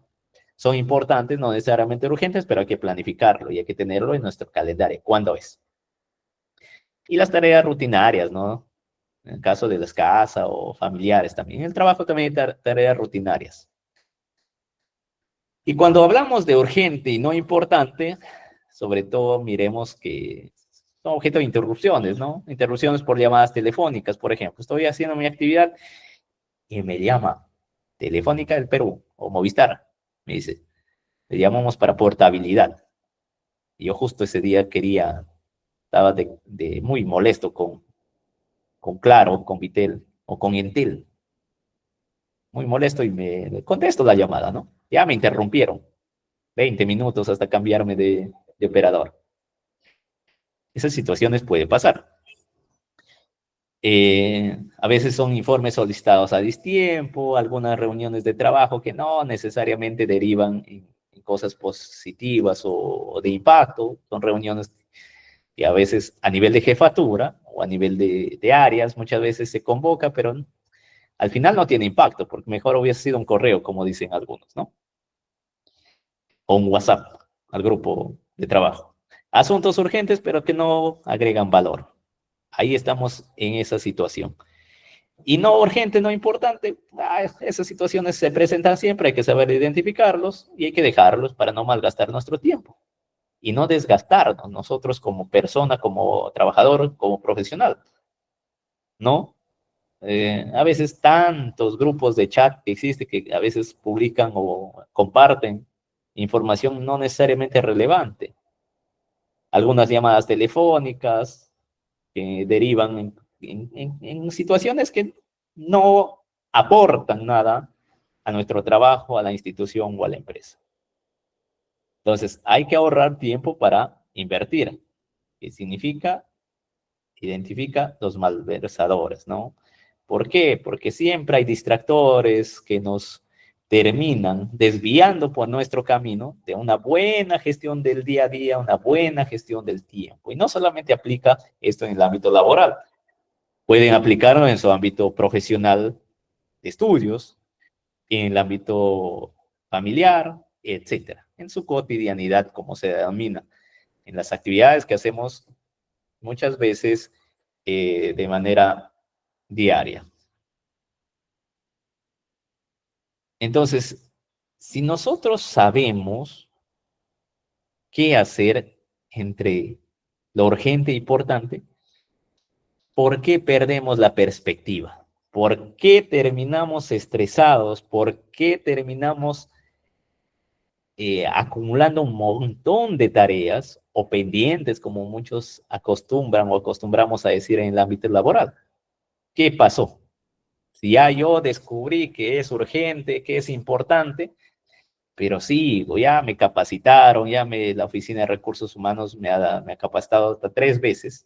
Speaker 1: son importantes, no necesariamente urgentes, pero hay que planificarlo y hay que tenerlo en nuestro calendario. ¿Cuándo es? Y las tareas rutinarias, ¿no? En el caso de las casas o familiares también. En el trabajo también hay tareas rutinarias. Y cuando hablamos de urgente y no importante, sobre todo miremos que son objeto de interrupciones, ¿no? Interrupciones por llamadas telefónicas, por ejemplo. Estoy haciendo mi actividad y me llama Telefónica del Perú o Movistar. Me dice, le llamamos para portabilidad. Y yo justo ese día estaba de muy molesto con Claro, con Vitel o con Entel. Muy molesto y me contesto la llamada, ¿no? Ya me interrumpieron. 20 minutos hasta cambiarme de operador. Esas situaciones pueden pasar. A veces son informes solicitados a distiempo, algunas reuniones de trabajo que no necesariamente derivan en cosas positivas o de impacto. Son reuniones que a veces a nivel de jefatura o a nivel de áreas muchas veces se convoca, pero al final no tiene impacto, porque mejor hubiese sido un correo, como dicen algunos, ¿no? O un WhatsApp al grupo de trabajo. Asuntos urgentes, pero que no agregan valor. Ahí estamos en esa situación. Y no urgente, no importante, esas situaciones se presentan siempre, hay que saber identificarlos y hay que dejarlos para no malgastar nuestro tiempo y no desgastarnos nosotros como persona, como trabajador, como profesional, ¿no? A veces tantos grupos de chat que existen que a veces publican o comparten información no necesariamente relevante. Algunas llamadas telefónicas que derivan en situaciones que no aportan nada a nuestro trabajo, a la institución o a la empresa. Entonces, hay que ahorrar tiempo para invertir. ¿Qué significa? Identifica los malversadores, ¿no? ¿Por qué? Porque siempre hay distractores que nos terminan desviando por nuestro camino de una buena gestión del día a día, una buena gestión del tiempo. Y no solamente aplica esto en el ámbito laboral, pueden aplicarlo en su ámbito profesional de estudios, en el ámbito familiar, etcétera, en su cotidianidad, como se denomina, en las actividades que hacemos muchas veces de manera diaria. Entonces, si nosotros sabemos qué hacer entre lo urgente e importante, ¿por qué perdemos la perspectiva? ¿Por qué terminamos estresados? ¿Por qué terminamos acumulando un montón de tareas o pendientes, como muchos acostumbran o acostumbramos a decir en el ámbito laboral? ¿Qué pasó? Si ya yo descubrí que es urgente, que es importante, pero sí, ya me capacitaron, la Oficina de Recursos Humanos me ha capacitado hasta 3 veces,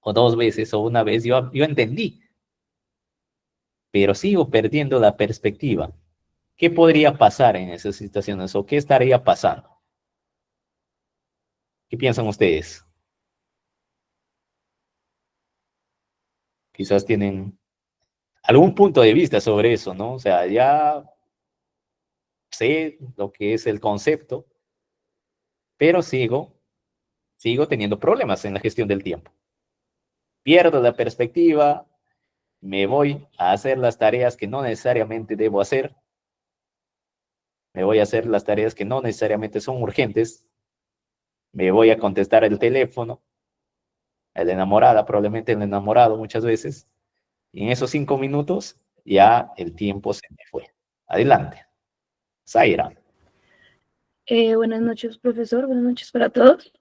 Speaker 1: o 2 veces, o una vez, yo entendí, pero sigo perdiendo la perspectiva. ¿Qué podría pasar en esas situaciones o qué estaría pasando? ¿Qué piensan ustedes? Quizás tienen algún punto de vista sobre eso, ¿no? O sea, ya sé lo que es el concepto, pero sigo teniendo problemas en la gestión del tiempo. Pierdo la perspectiva, me voy a hacer las tareas que no necesariamente debo hacer, me voy a hacer las tareas que no necesariamente son urgentes, me voy a contestar el teléfono, a la enamorada, probablemente el enamorado muchas veces, y en esos 5 minutos ya el tiempo se me fue. Adelante. Zaira.
Speaker 4: Buenas noches, profesor. Buenas noches para todos.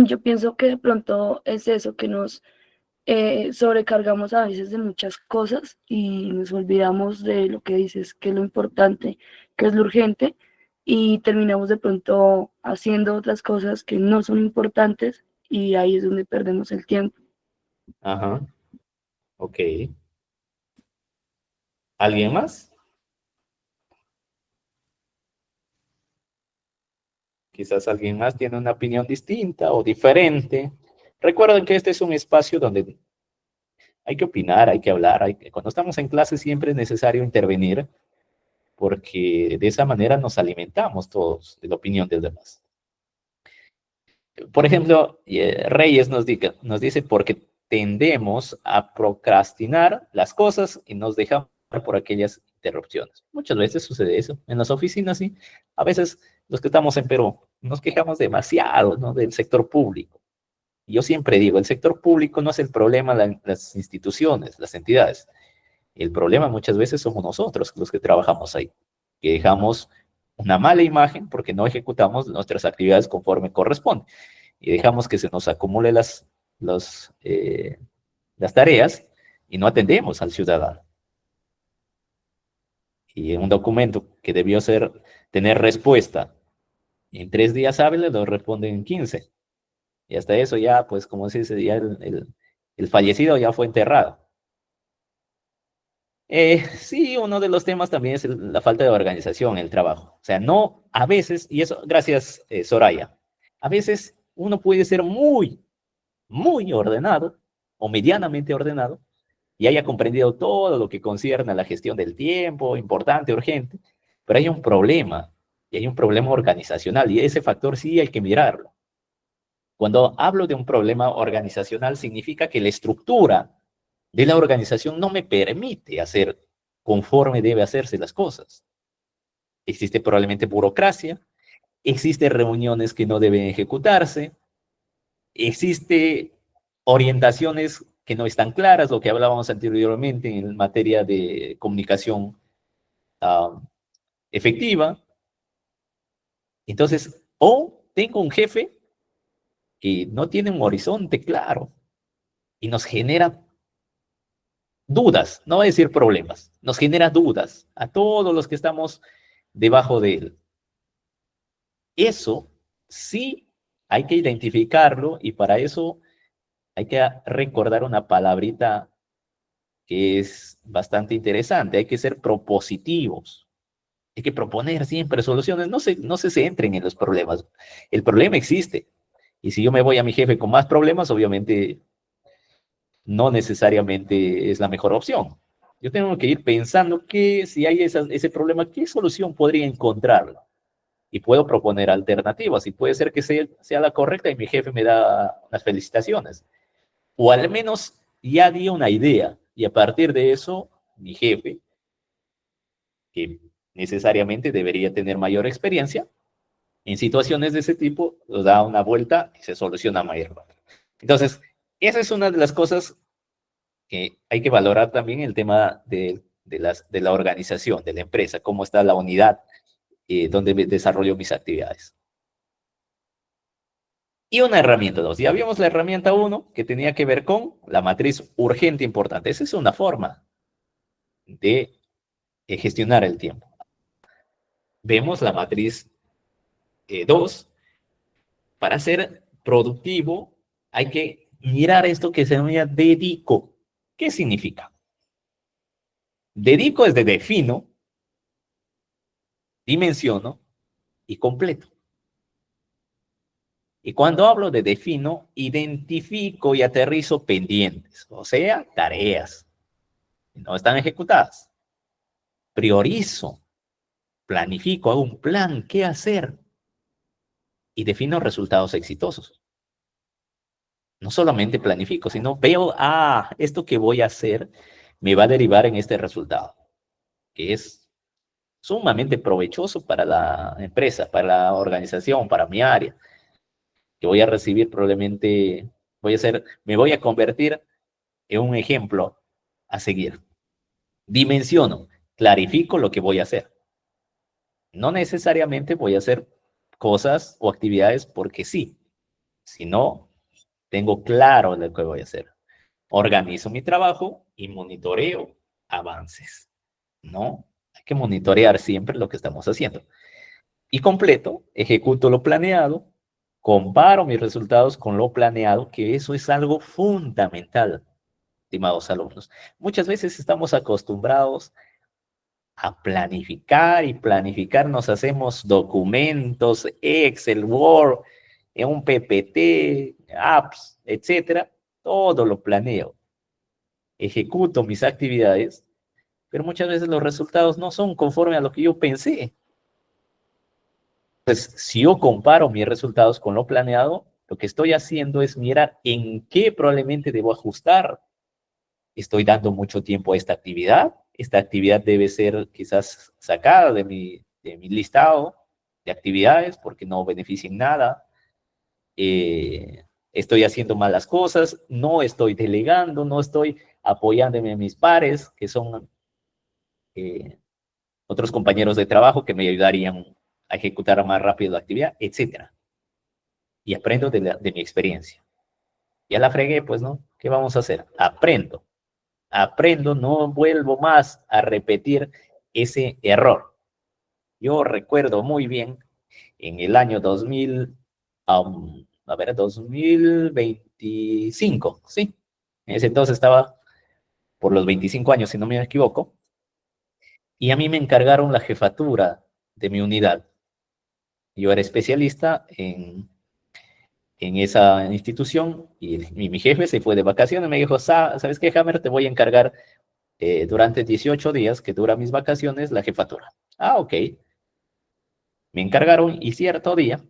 Speaker 4: Yo pienso que de pronto es eso, que nos sobrecargamos a veces de muchas cosas y nos olvidamos de lo que dices, que es lo importante, que es lo urgente, y terminamos de pronto haciendo otras cosas que no son importantes y ahí es donde perdemos el tiempo.
Speaker 1: Ajá. Ok. ¿Alguien más? Quizás alguien más tiene una opinión distinta o diferente. Recuerden que este es un espacio donde hay que opinar, hay que hablar. Cuando estamos en clase siempre es necesario intervenir porque de esa manera nos alimentamos todos de la opinión del demás. Por ejemplo, Reyes nos dice porque tendemos a procrastinar las cosas y nos dejamos por aquellas interrupciones. Muchas veces sucede eso. En las oficinas, sí. A veces los que estamos en Perú nos quejamos demasiado, ¿no?, del sector público. Yo siempre digo, el sector público no es el problema, las instituciones, las entidades. El problema muchas veces somos nosotros los que trabajamos ahí, que dejamos una mala imagen porque no ejecutamos nuestras actividades conforme corresponde y dejamos que se nos acumule las tareas y no atendemos al ciudadano. Y un documento que debió tener respuesta en 3 días hábiles lo responden en 15. Y hasta eso ya, pues como se dice, ya el fallecido ya fue enterrado. Sí, uno de los temas también es la falta de organización en el trabajo. O sea, no, a veces, y eso, gracias, Soraya, a veces uno puede ser muy, muy ordenado o medianamente ordenado y haya comprendido todo lo que concierne a la gestión del tiempo, importante, urgente, pero hay un problema, y hay un problema organizacional, y ese factor sí hay que mirarlo. Cuando hablo de un problema organizacional, significa que la estructura de la organización no me permite hacer conforme debe hacerse las cosas. Existe probablemente burocracia, existe reuniones que no deben ejecutarse, existe orientaciones que no están claras, lo que hablábamos anteriormente en materia de comunicación efectiva. Entonces, o tengo un jefe que no tiene un horizonte claro y nos genera dudas, no voy a decir problemas, nos genera dudas a todos los que estamos debajo de él. Eso sí hay que identificarlo y para eso hay que recordar una palabrita que es bastante interesante. Hay que ser propositivos. Hay que proponer siempre soluciones. No se centren en los problemas. El problema existe. Y si yo me voy a mi jefe con más problemas, obviamente no necesariamente es la mejor opción. Yo tengo que ir pensando que si hay ese problema, ¿qué solución podría encontrarlo? Y puedo proponer alternativas. Y puede ser que sea la correcta y mi jefe me da unas felicitaciones. O al menos ya di una idea. Y a partir de eso, mi jefe, que necesariamente debería tener mayor experiencia, en situaciones de ese tipo, da una vuelta y se soluciona mayor. Entonces, esa es una de las cosas que hay que valorar también el tema de la organización, de la empresa, cómo está la unidad donde desarrollo mis actividades. Y una herramienta 2. Ya vimos la herramienta 1, que tenía que ver con la matriz urgente importante. Esa es una forma de gestionar el tiempo. Vemos la matriz 2. Para ser productivo hay que mirar esto que se llama dedico. ¿Qué significa? Dedico es de defino, dimensiono y completo. Y cuando hablo de defino, identifico y aterrizo pendientes, o sea, tareas que no están ejecutadas. Priorizo, planifico, hago un plan, qué hacer y defino resultados exitosos. No solamente planifico, sino veo, esto que voy a hacer me va a derivar en este resultado, que es sumamente provechoso para la empresa, para la organización, para mi área, que voy a recibir probablemente, me voy a convertir en un ejemplo a seguir. Dimensiono, clarifico lo que voy a hacer. No necesariamente voy a hacer cosas o actividades porque sí, sino tengo claro lo que voy a hacer. Organizo mi trabajo y monitoreo avances, ¿no? Hay que monitorear siempre lo que estamos haciendo. Y completo, ejecuto lo planeado, comparo mis resultados con lo planeado, que eso es algo fundamental, estimados alumnos. Muchas veces estamos acostumbrados a planificar y planificar, nos hacemos documentos, Excel, Word, en un PPT, apps, etcétera, todo lo planeo. Ejecuto mis actividades, pero muchas veces los resultados no son conforme a lo que yo pensé. Pues si yo comparo mis resultados con lo planeado, lo que estoy haciendo es mirar en qué probablemente debo ajustar. Estoy dando mucho tiempo a esta actividad. Esta actividad debe ser quizás sacada de mi listado de actividades porque no benefician nada. Estoy haciendo malas cosas, no estoy delegando, no estoy apoyándome en mis pares, que son otros compañeros de trabajo que me ayudarían a ejecutar más rápido la actividad, etc. Y aprendo de mi experiencia. Ya la fregué, pues, ¿no? ¿Qué vamos a hacer? Aprendo, no vuelvo más a repetir ese error. Yo recuerdo muy bien en el año 2025, ¿sí? En ese entonces estaba por los 25 años, si no me equivoco, y a mí me encargaron la jefatura de mi unidad. Yo era especialista en esa institución y mi jefe se fue de vacaciones, me dijo, ¿sabes qué, Hammer? Te voy a encargar durante 18 días que duran mis vacaciones la jefatura. Ok. Me encargaron y cierto día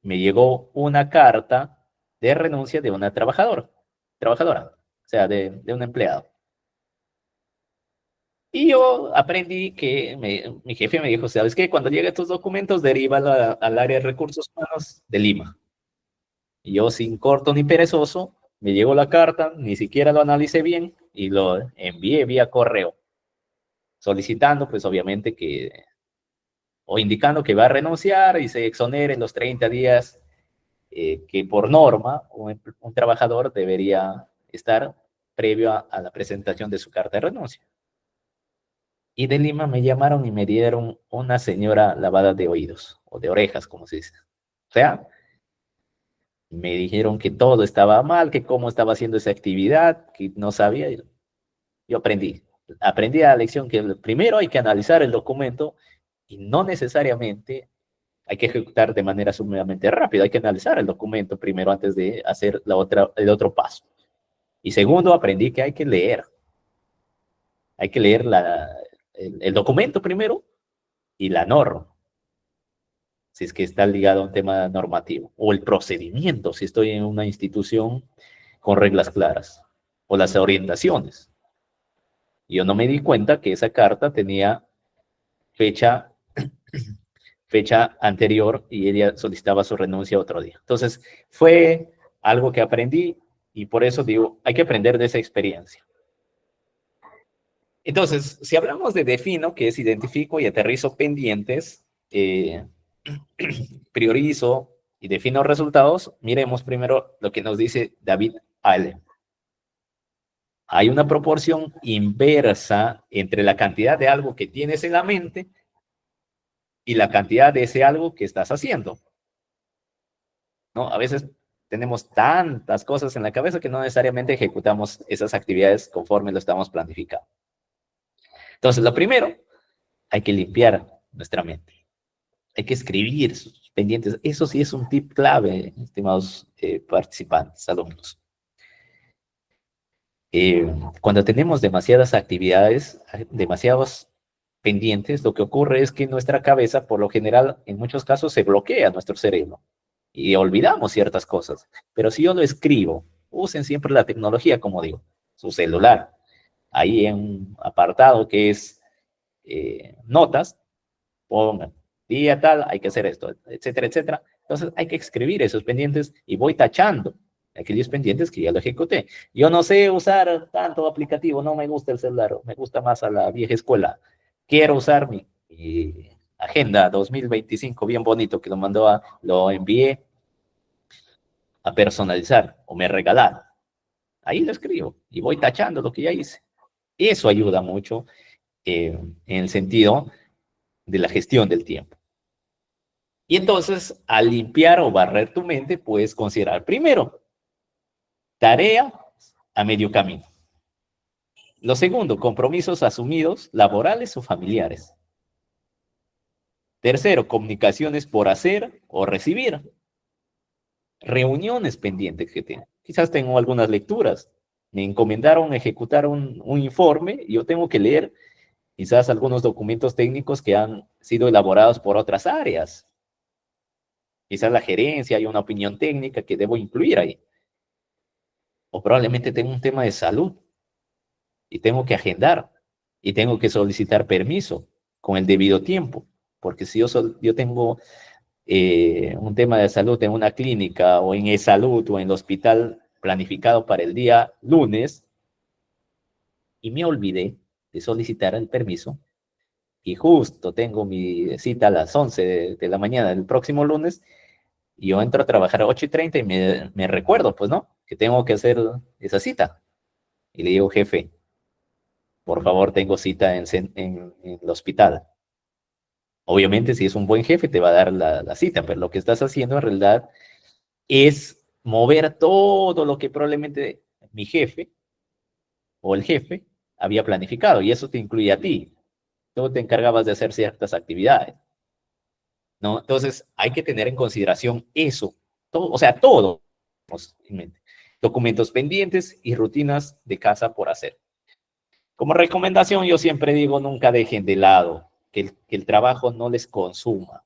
Speaker 1: me llegó una carta de renuncia de una trabajadora, o sea, de un empleado. Y yo aprendí que mi jefe me dijo, ¿sabes qué? Cuando lleguen tus documentos, deríbalo al área de recursos humanos de Lima. Y yo, sin corto ni perezoso, me llegó la carta, ni siquiera lo analicé bien y lo envié vía correo, solicitando, pues obviamente o indicando que va a renunciar y se exonere en los 30 días que por norma un trabajador debería estar previo a la presentación de su carta de renuncia. Y de Lima me llamaron y me dieron una señora lavada de oídos, o de orejas, como se dice. O sea, me dijeron que todo estaba mal, que cómo estaba haciendo esa actividad, que no sabía. Yo aprendí la lección que primero hay que analizar el documento y no necesariamente hay que ejecutar de manera sumamente rápida, hay que analizar el documento primero antes de hacer el otro paso. Y segundo, aprendí que hay que leer el documento primero y la norma, si es que está ligado a un tema normativo, o el procedimiento, si estoy en una institución con reglas claras, o las orientaciones. Yo no me di cuenta que esa carta tenía fecha anterior y ella solicitaba su renuncia otro día. Entonces, fue algo que aprendí Y por eso digo, hay que aprender de esa experiencia. Entonces, si hablamos de defino, que es identifico y aterrizo pendientes, priorizo y defino resultados, miremos primero lo que nos dice David Allen. Hay una proporción inversa entre la cantidad de algo que tienes en la mente y la cantidad de ese algo que estás haciendo, ¿no? A veces tenemos tantas cosas en la cabeza que no necesariamente ejecutamos esas actividades conforme lo estamos planificando. Entonces, lo primero, hay que limpiar nuestra mente. Hay que escribir sus pendientes. Eso sí es un tip clave, estimados participantes, alumnos. Cuando tenemos demasiadas actividades, demasiados pendientes, lo que ocurre es que nuestra cabeza, por lo general, en muchos casos, se bloquea nuestro cerebro y olvidamos ciertas cosas. Pero si yo lo escribo, usen siempre la tecnología, como digo, su celular. Ahí en un apartado que es notas, pongan día tal, hay que hacer esto, etcétera, etcétera. Entonces hay que escribir esos pendientes y voy tachando aquellos pendientes que ya lo ejecuté. Yo no sé usar tanto aplicativo, no me gusta el celular, me gusta más a la vieja escuela. Quiero usar mi agenda 2025, bien bonito, que lo envié a personalizar o me regalaron. Ahí lo escribo y voy tachando lo que ya hice. Eso ayuda mucho en el sentido de la gestión del tiempo. Y entonces, al limpiar o barrer tu mente, puedes considerar primero, tarea a medio camino. Lo segundo, compromisos asumidos, laborales o familiares. Tercero, comunicaciones por hacer o recibir. Reuniones pendientes que tengo. Quizás tengo algunas lecturas. Me encomendaron ejecutar un informe y yo tengo que leer quizás algunos documentos técnicos que han sido elaborados por otras áreas. Quizás la gerencia, hay una opinión técnica que debo incluir ahí. O probablemente tengo un tema de salud y tengo que agendar y tengo que solicitar permiso con el debido tiempo. Porque si yo tengo un tema de salud en una clínica o en e-salud o en el hospital planificado para el día lunes y me olvidé de solicitar el permiso y justo tengo mi cita a las 11 de la mañana del próximo lunes, y yo entro a trabajar a 8:30 y me recuerdo, pues, ¿no? Que tengo que hacer esa cita. Y le digo, jefe, por favor, tengo cita en el hospital. Obviamente, si es un buen jefe, te va a dar la cita, pero lo que estás haciendo en realidad es mover todo lo que probablemente mi jefe o el jefe había planificado, y eso te incluye a ti. Tú te encargabas de hacer ciertas actividades, ¿no? Entonces, hay que tener en consideración eso, todo, o sea, todo en mente. Documentos pendientes y rutinas de casa por hacer. Como recomendación, yo siempre digo, nunca dejen de lado que el trabajo no les consuma.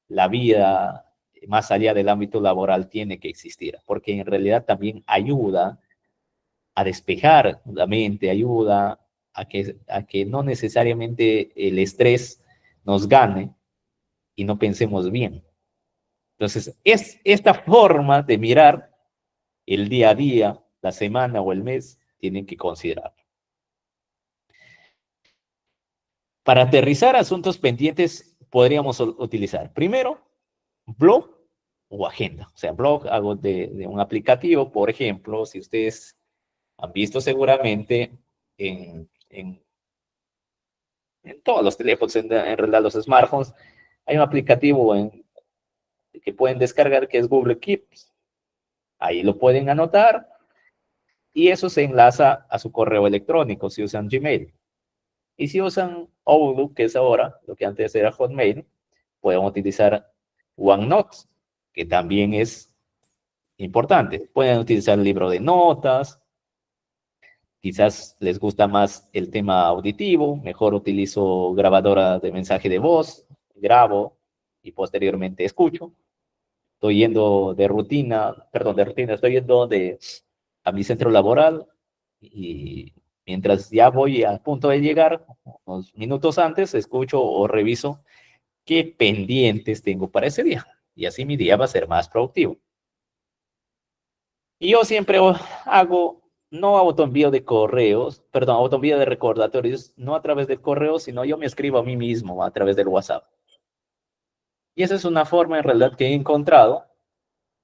Speaker 1: La vida, más allá del ámbito laboral, tiene que existir, porque en realidad también ayuda a despejar la mente, ayuda a que no necesariamente el estrés nos gane y no pensemos bien. Entonces, es esta forma de mirar el día a día, la semana o el mes, tienen que considerar. Para aterrizar asuntos pendientes, podríamos utilizar primero blog o agenda. O sea, blog hago de un aplicativo, por ejemplo, si ustedes han visto seguramente en todos los teléfonos, en realidad los smartphones, hay un aplicativo que pueden descargar que es Google Keeps. Ahí lo pueden anotar y eso se enlaza a su correo electrónico si usan Gmail. Y si usan Outlook, que es ahora, lo que antes era Hotmail, pueden utilizar OneNote, que también es importante. Pueden utilizar el libro de notas. Quizás les gusta más el tema auditivo, mejor utilizo grabadora de mensaje de voz, grabo y posteriormente escucho. Estoy yendo de rutina, estoy yendo a mi centro laboral y mientras ya voy a punto de llegar, unos minutos antes, escucho o reviso qué pendientes tengo para ese día. Y así mi día va a ser más productivo. Y yo siempre hago, no autoenvío de correos, perdón, autoenvío de recordatorios, no a través del correo, sino yo me escribo a mí mismo a través del WhatsApp. Y esa es una forma en realidad que he encontrado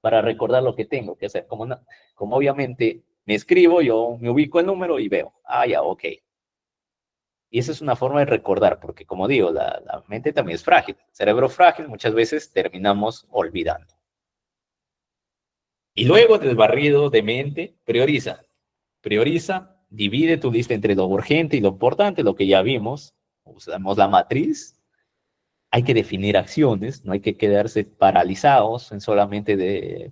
Speaker 1: para recordar lo que tengo que hacer. Como obviamente me escribo, yo me ubico el número y veo, ah, ya, ok. Y esa es una forma de recordar, porque como digo, la mente también es frágil. El cerebro frágil, muchas veces terminamos olvidando. Y luego del barrido de mente, prioriza. Prioriza, divide tu lista entre lo urgente y lo importante, lo que ya vimos. Usamos la matriz. Hay que definir acciones, no hay que quedarse paralizados en solamente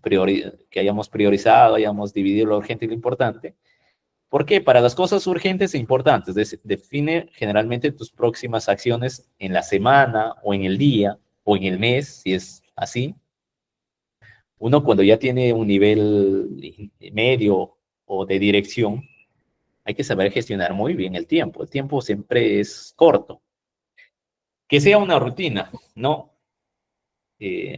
Speaker 1: que hayamos priorizado, hayamos dividido lo urgente y lo importante. ¿Por qué? Para las cosas urgentes e importantes, define generalmente tus próximas acciones en la semana o en el día o en el mes, si es así. Uno cuando ya tiene un nivel medio o de dirección, hay que saber gestionar muy bien el tiempo. El tiempo siempre es corto. Que sea una rutina, ¿no?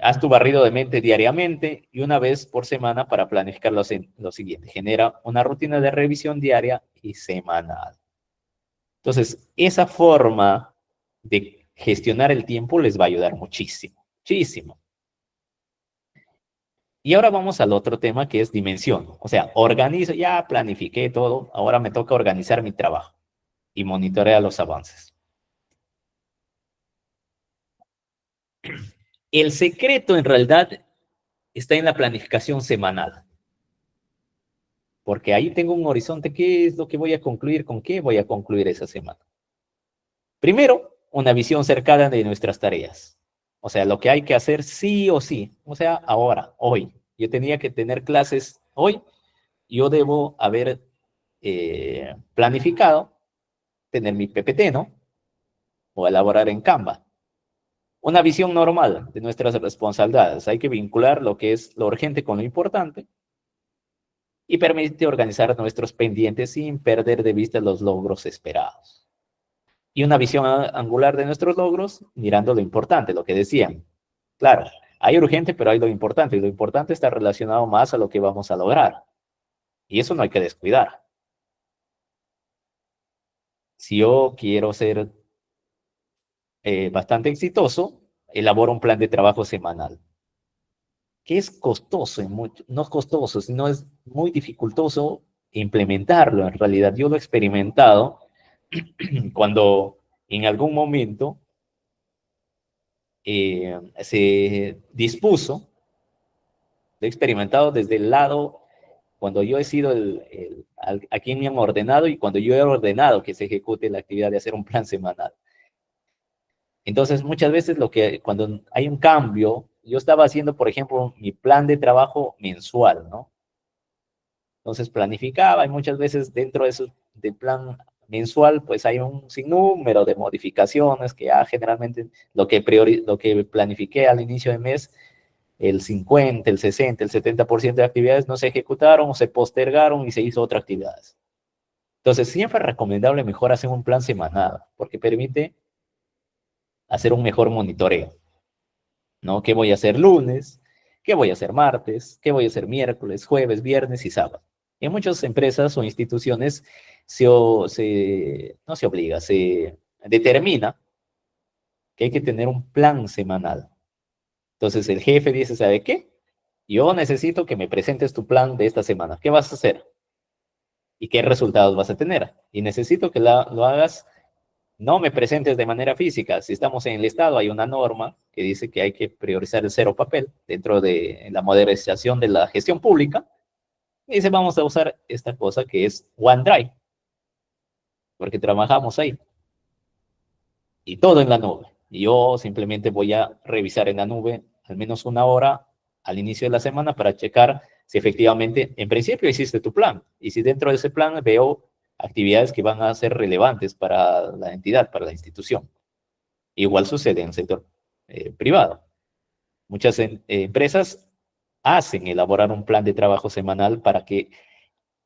Speaker 1: Haz tu barrido de mente diariamente y una vez por semana para planificar lo siguiente. Genera una rutina de revisión diaria y semanal. Entonces, esa forma de gestionar el tiempo les va a ayudar muchísimo, muchísimo. Y ahora vamos al otro tema que es dimensión. O sea, organizo, ya planifiqué todo, ahora me toca organizar mi trabajo y monitorear los avances. El secreto en realidad está en la planificación semanal. Porque ahí tengo un horizonte, ¿qué es lo que voy a concluir? ¿Con qué voy a concluir esa semana? Primero, una visión cercana de nuestras tareas. O sea, lo que hay que hacer sí o sí. O sea, ahora, hoy. Yo tenía que tener clases hoy. Yo debo haber planificado tener mi PPT, ¿no? O elaborar en Canva. Una visión normal de nuestras responsabilidades. Hay que vincular lo que es lo urgente con lo importante y permite organizar nuestros pendientes sin perder de vista los logros esperados. Y una visión angular de nuestros logros, mirando lo importante, lo que decían. Claro, hay urgente, pero hay lo importante, y lo importante está relacionado más a lo que vamos a lograr. Y eso no hay que descuidar. Si yo quiero ser bastante exitoso, elaboro un plan de trabajo semanal, que es costoso, no es costoso, sino es muy dificultoso implementarlo. En realidad, yo lo he experimentado cuando en algún momento se dispuso, lo he experimentado desde el lado, cuando yo he sido a quien me han ordenado y cuando yo he ordenado que se ejecute la actividad de hacer un plan semanal. Entonces, muchas veces cuando hay un cambio, yo estaba haciendo, por ejemplo, mi plan de trabajo mensual, ¿no? Entonces planificaba y muchas veces dentro de del plan mensual, pues hay un sinnúmero de modificaciones que ya generalmente lo que planifiqué al inicio del mes, el 50, el 60, el 70% de actividades no se ejecutaron o se postergaron y se hizo otras actividades. Entonces, siempre es recomendable mejor hacer un plan semanal, porque permite hacer un mejor monitoreo, ¿no? ¿Qué voy a hacer lunes? ¿Qué voy a hacer martes? ¿Qué voy a hacer miércoles, jueves, viernes y sábado? Y en muchas empresas o instituciones no se obliga, se determina que hay que tener un plan semanal. Entonces el jefe dice, ¿sabe qué? Yo necesito que me presentes tu plan de esta semana. ¿Qué vas a hacer? ¿Y qué resultados vas a tener? Y necesito que lo hagas, no me presentes de manera física. Si estamos en el Estado, hay una norma que dice que hay que priorizar el cero papel dentro de la modernización de la gestión pública. Y dice, vamos a usar esta cosa que es OneDrive, porque trabajamos ahí. Y todo en la nube. Y yo simplemente voy a revisar en la nube al menos una hora al inicio de la semana para checar si efectivamente, en principio, hiciste tu plan. Y si dentro de ese plan veo actividades que van a ser relevantes para la entidad, para la institución. Igual sucede en el sector privado. Muchas empresas hacen elaborar un plan de trabajo semanal para que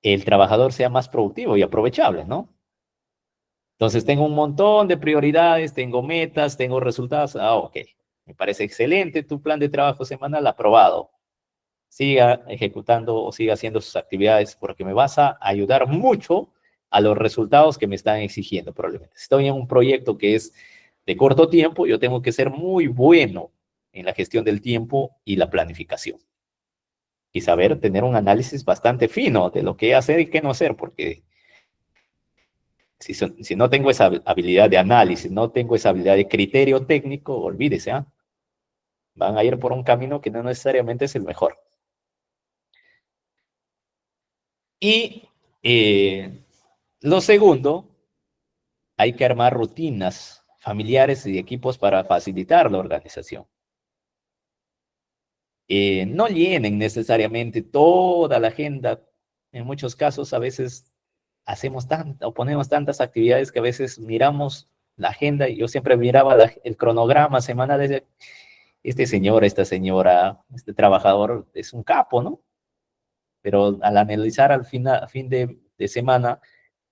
Speaker 1: el trabajador sea más productivo y aprovechable, ¿no? Entonces tengo un montón de prioridades, tengo metas, tengo resultados. Ah, ok. Me parece excelente tu plan de trabajo semanal aprobado. siga ejecutando o siga haciendo sus actividades porque me vas a ayudar mucho a los resultados que me están exigiendo probablemente. Si estoy en un proyecto que es de corto tiempo, yo tengo que ser muy bueno en la gestión del tiempo y la planificación. Y saber tener un análisis bastante fino de lo que hacer y qué no hacer, porque si no tengo esa habilidad de análisis, no tengo esa habilidad de criterio técnico, olvídese, ¿eh? Van a ir por un camino que no necesariamente es el mejor. Y lo segundo, hay que armar rutinas familiares y equipos para facilitar la organización. No llenen necesariamente toda la agenda. En muchos casos, a veces hacemos o ponemos tantas actividades que a veces miramos la agenda y yo siempre miraba el cronograma semanal de este señor, esta señora, este trabajador es un capo, ¿no? Pero al analizar al fin de semana,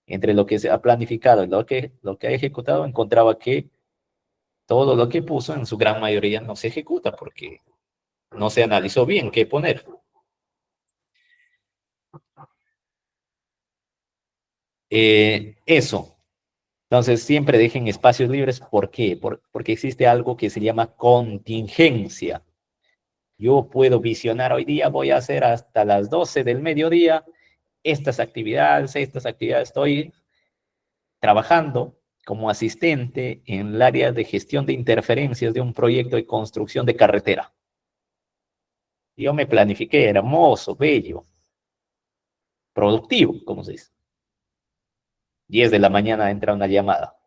Speaker 1: entre lo que se ha planificado y lo que ha ejecutado, encontraba que todo lo que puso en su gran mayoría no se ejecuta porque no se analizó bien qué poner. Eso. Entonces, siempre dejen espacios libres. ¿Por qué? Porque existe algo que se llama contingencia. Yo puedo visionar hoy día, voy a hacer hasta las 12 del mediodía estas actividades. Estoy trabajando como asistente en el área de gestión de interferencias de un proyecto de construcción de carretera. Yo me planifiqué, hermoso, bello, productivo, como se dice. 10 de la mañana entra una llamada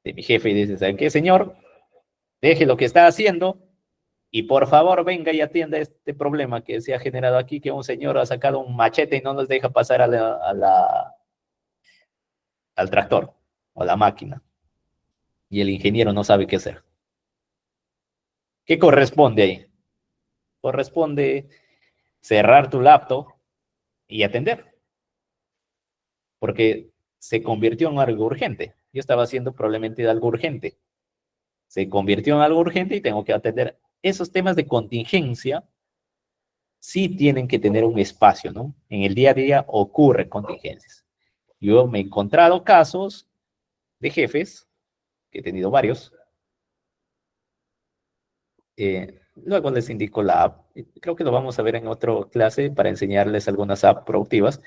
Speaker 1: de mi jefe y dice, ¿saben qué, señor? Deje lo que está haciendo y por favor venga y atienda este problema que se ha generado aquí, que un señor ha sacado un machete y no nos deja pasar al tractor o a la máquina. Y el ingeniero no sabe qué hacer. ¿Qué corresponde ahí? Corresponde cerrar tu laptop y atender, porque se convirtió en algo urgente. Yo estaba haciendo probablemente algo urgente. Se convirtió en algo urgente y tengo que atender. Esos temas de contingencia sí tienen que tener un espacio, ¿no? En el día a día ocurren contingencias. Yo me he encontrado casos de jefes, que he tenido varios, luego les indico la app, creo que lo vamos a ver en otra clase para enseñarles algunas apps productivas.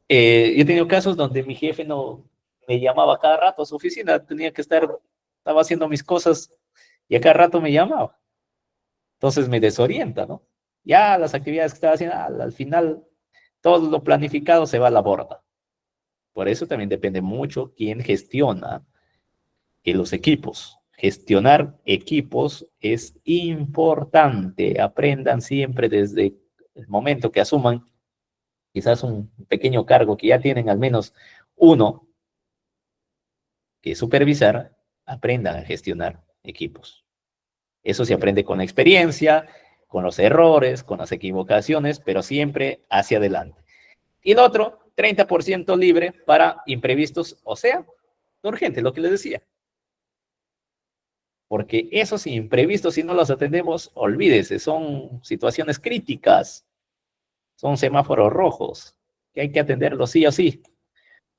Speaker 1: Yo he tenido casos donde mi jefe no me llamaba cada rato a su oficina, estaba haciendo mis cosas y a cada rato me llamaba. Entonces me desorienta, ¿no? Ya las actividades que estaba haciendo, al final todo lo planificado se va a la borda. Por eso también depende mucho quién gestiona los equipos. Gestionar equipos es importante. Aprendan siempre desde el momento que asuman quizás un pequeño cargo que ya tienen al menos uno que supervisar, aprendan a gestionar equipos. Eso se aprende con la experiencia, con los errores, con las equivocaciones, pero siempre hacia adelante. Y el otro, 30% libre para imprevistos, o sea, urgente, lo que les decía. Porque esos imprevistos, si no los atendemos, olvídese, son situaciones críticas, son semáforos rojos, que hay que atenderlos sí o sí.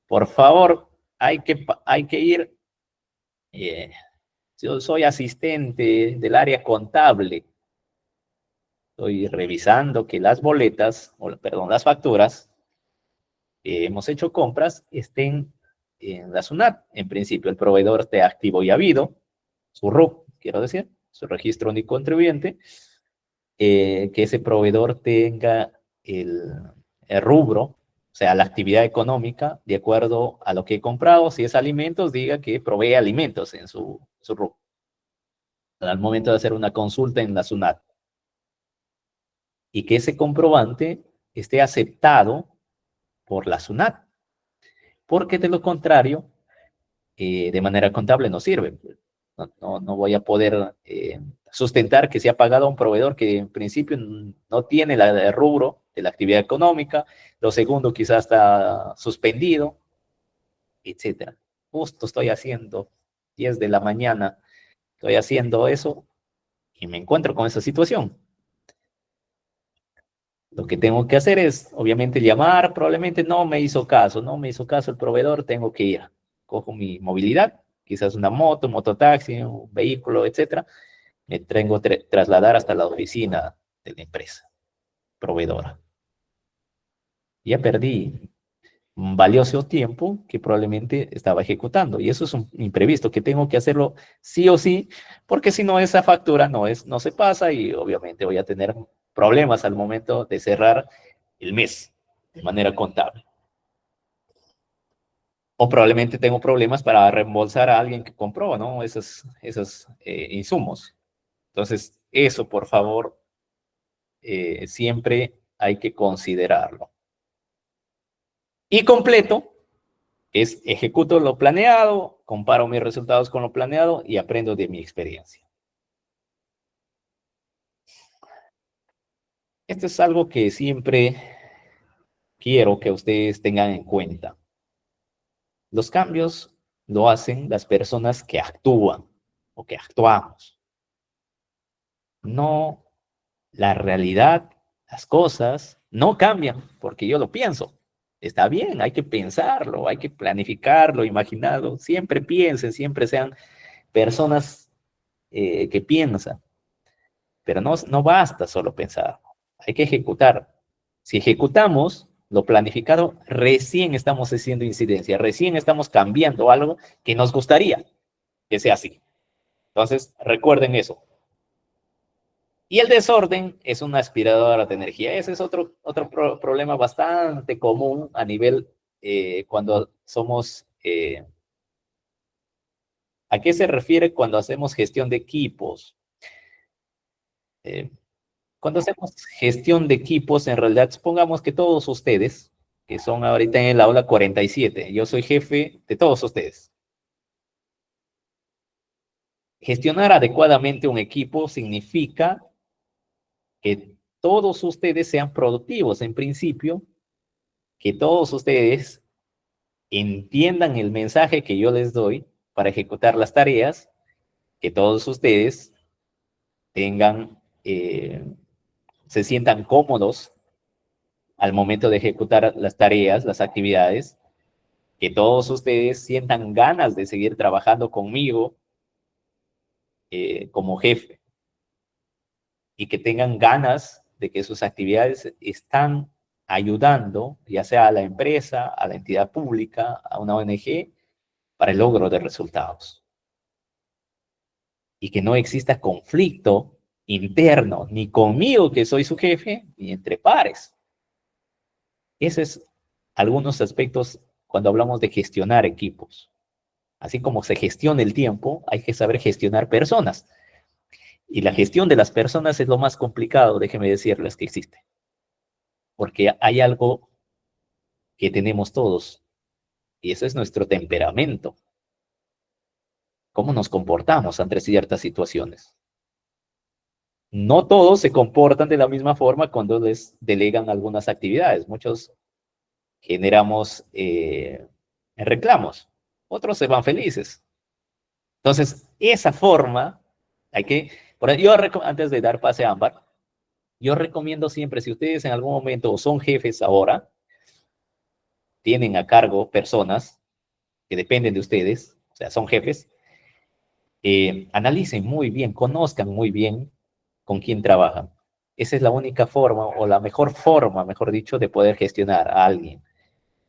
Speaker 1: Por favor, hay que ir. Yo soy asistente del área contable. Estoy revisando que las boletas, perdón, las facturas, hemos hecho compras, estén en la SUNAT. En principio, el proveedor esté activo y habido, su RUC, quiero decir, su registro único contribuyente, que ese proveedor tenga el rubro, o sea, la actividad económica, de acuerdo a lo que he comprado. Si es alimentos, diga que provee alimentos en su RUC, al momento de hacer una consulta en la SUNAT. Y que ese comprobante esté aceptado por la SUNAT, porque de lo contrario, de manera contable no sirve. No voy a poder sustentar que se ha pagado a un proveedor que en principio no tiene el rubro de la actividad económica, lo segundo quizás está suspendido, etcétera. Justo estoy haciendo 10 de la mañana, estoy haciendo eso y me encuentro con esa situación. Lo que tengo que hacer es, obviamente, llamar, probablemente no me hizo caso, el proveedor, tengo que ir. Cojo mi movilidad, quizás una moto, un mototaxi, un vehículo, etcétera. Me tengo que trasladar hasta la oficina de la empresa proveedora. Ya perdí un valioso tiempo que probablemente estaba ejecutando. Y eso es un imprevisto que tengo que hacerlo sí o sí, porque si no esa factura no se pasa y obviamente voy a tener problemas al momento de cerrar el mes de manera contable. O probablemente tengo problemas para reembolsar a alguien que compró, ¿no? Esos insumos. Entonces, eso, por favor, siempre hay que considerarlo. Y completo es ejecuto lo planeado, comparo mis resultados con lo planeado y aprendo de mi experiencia. Esto es algo que siempre quiero que ustedes tengan en cuenta. Los cambios lo hacen las personas que actúan o que actuamos. No, la realidad, las cosas no cambian porque yo lo pienso. Está bien, hay que pensarlo, hay que planificarlo, imaginarlo. Siempre piensen, siempre sean personas que piensan. Pero no basta solo pensar, hay que ejecutar. Si ejecutamos lo planificado, recién estamos haciendo incidencia, recién estamos cambiando algo que nos gustaría que sea así. Entonces, recuerden eso. Y el desorden es una aspiradora de energía. Ese es otro problema bastante común a nivel cuando somos... ¿a qué se refiere cuando hacemos gestión de equipos? Cuando hacemos gestión de equipos, en realidad, supongamos que todos ustedes, que son ahorita en el aula 47, yo soy jefe de todos ustedes. Gestionar adecuadamente un equipo significa que todos ustedes sean productivos en principio, que todos ustedes entiendan el mensaje que yo les doy para ejecutar las tareas, que todos ustedes tengan, se sientan cómodos al momento de ejecutar las tareas, las actividades, que todos ustedes sientan ganas de seguir trabajando conmigo como jefe y que tengan ganas de que sus actividades están ayudando, ya sea a la empresa, a la entidad pública, a una ONG, para el logro de resultados. Y que no exista conflicto interno, ni conmigo, que soy su jefe, ni entre pares. Esos es algunos aspectos cuando hablamos de gestionar equipos. Así como se gestiona el tiempo, hay que saber gestionar personas. Y la gestión de las personas es lo más complicado, déjenme decirles que existe. Porque hay algo que tenemos todos, y eso es nuestro temperamento. Cómo nos comportamos ante ciertas situaciones. No todos se comportan de la misma forma cuando les delegan algunas actividades. Muchos generamos reclamos, otros se van felices. Entonces, esa forma, hay que, yo antes de dar pase a Ámbar, yo recomiendo siempre, si ustedes en algún momento son jefes ahora, tienen a cargo personas que dependen de ustedes, o sea, son jefes, analicen muy bien, conozcan muy bien con quién trabajan. Esa es la única forma, o la mejor forma, mejor dicho, de poder gestionar a alguien.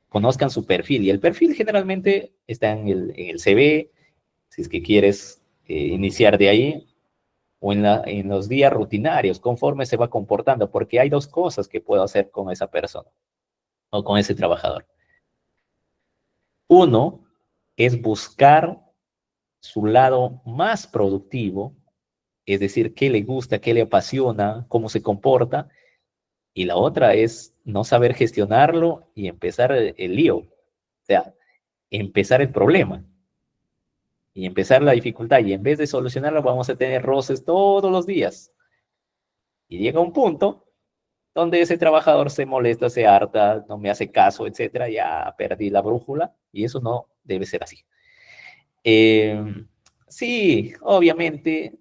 Speaker 1: Conozcan su perfil, y el perfil generalmente está en el CV, si es que quieres iniciar de ahí, o en los días rutinarios, conforme se va comportando, porque hay dos cosas que puedo hacer con esa persona, o con ese trabajador. Uno es buscar su lado más productivo, es decir, qué le gusta, qué le apasiona, cómo se comporta, y la otra es no saber gestionarlo y empezar el lío, o sea, empezar el problema y empezar la dificultad, y en vez de solucionarlo vamos a tener roces todos los días. Y llega un punto donde ese trabajador se molesta, se harta, no me hace caso, etcétera, ya perdí la brújula, y eso no debe ser así. Sí, obviamente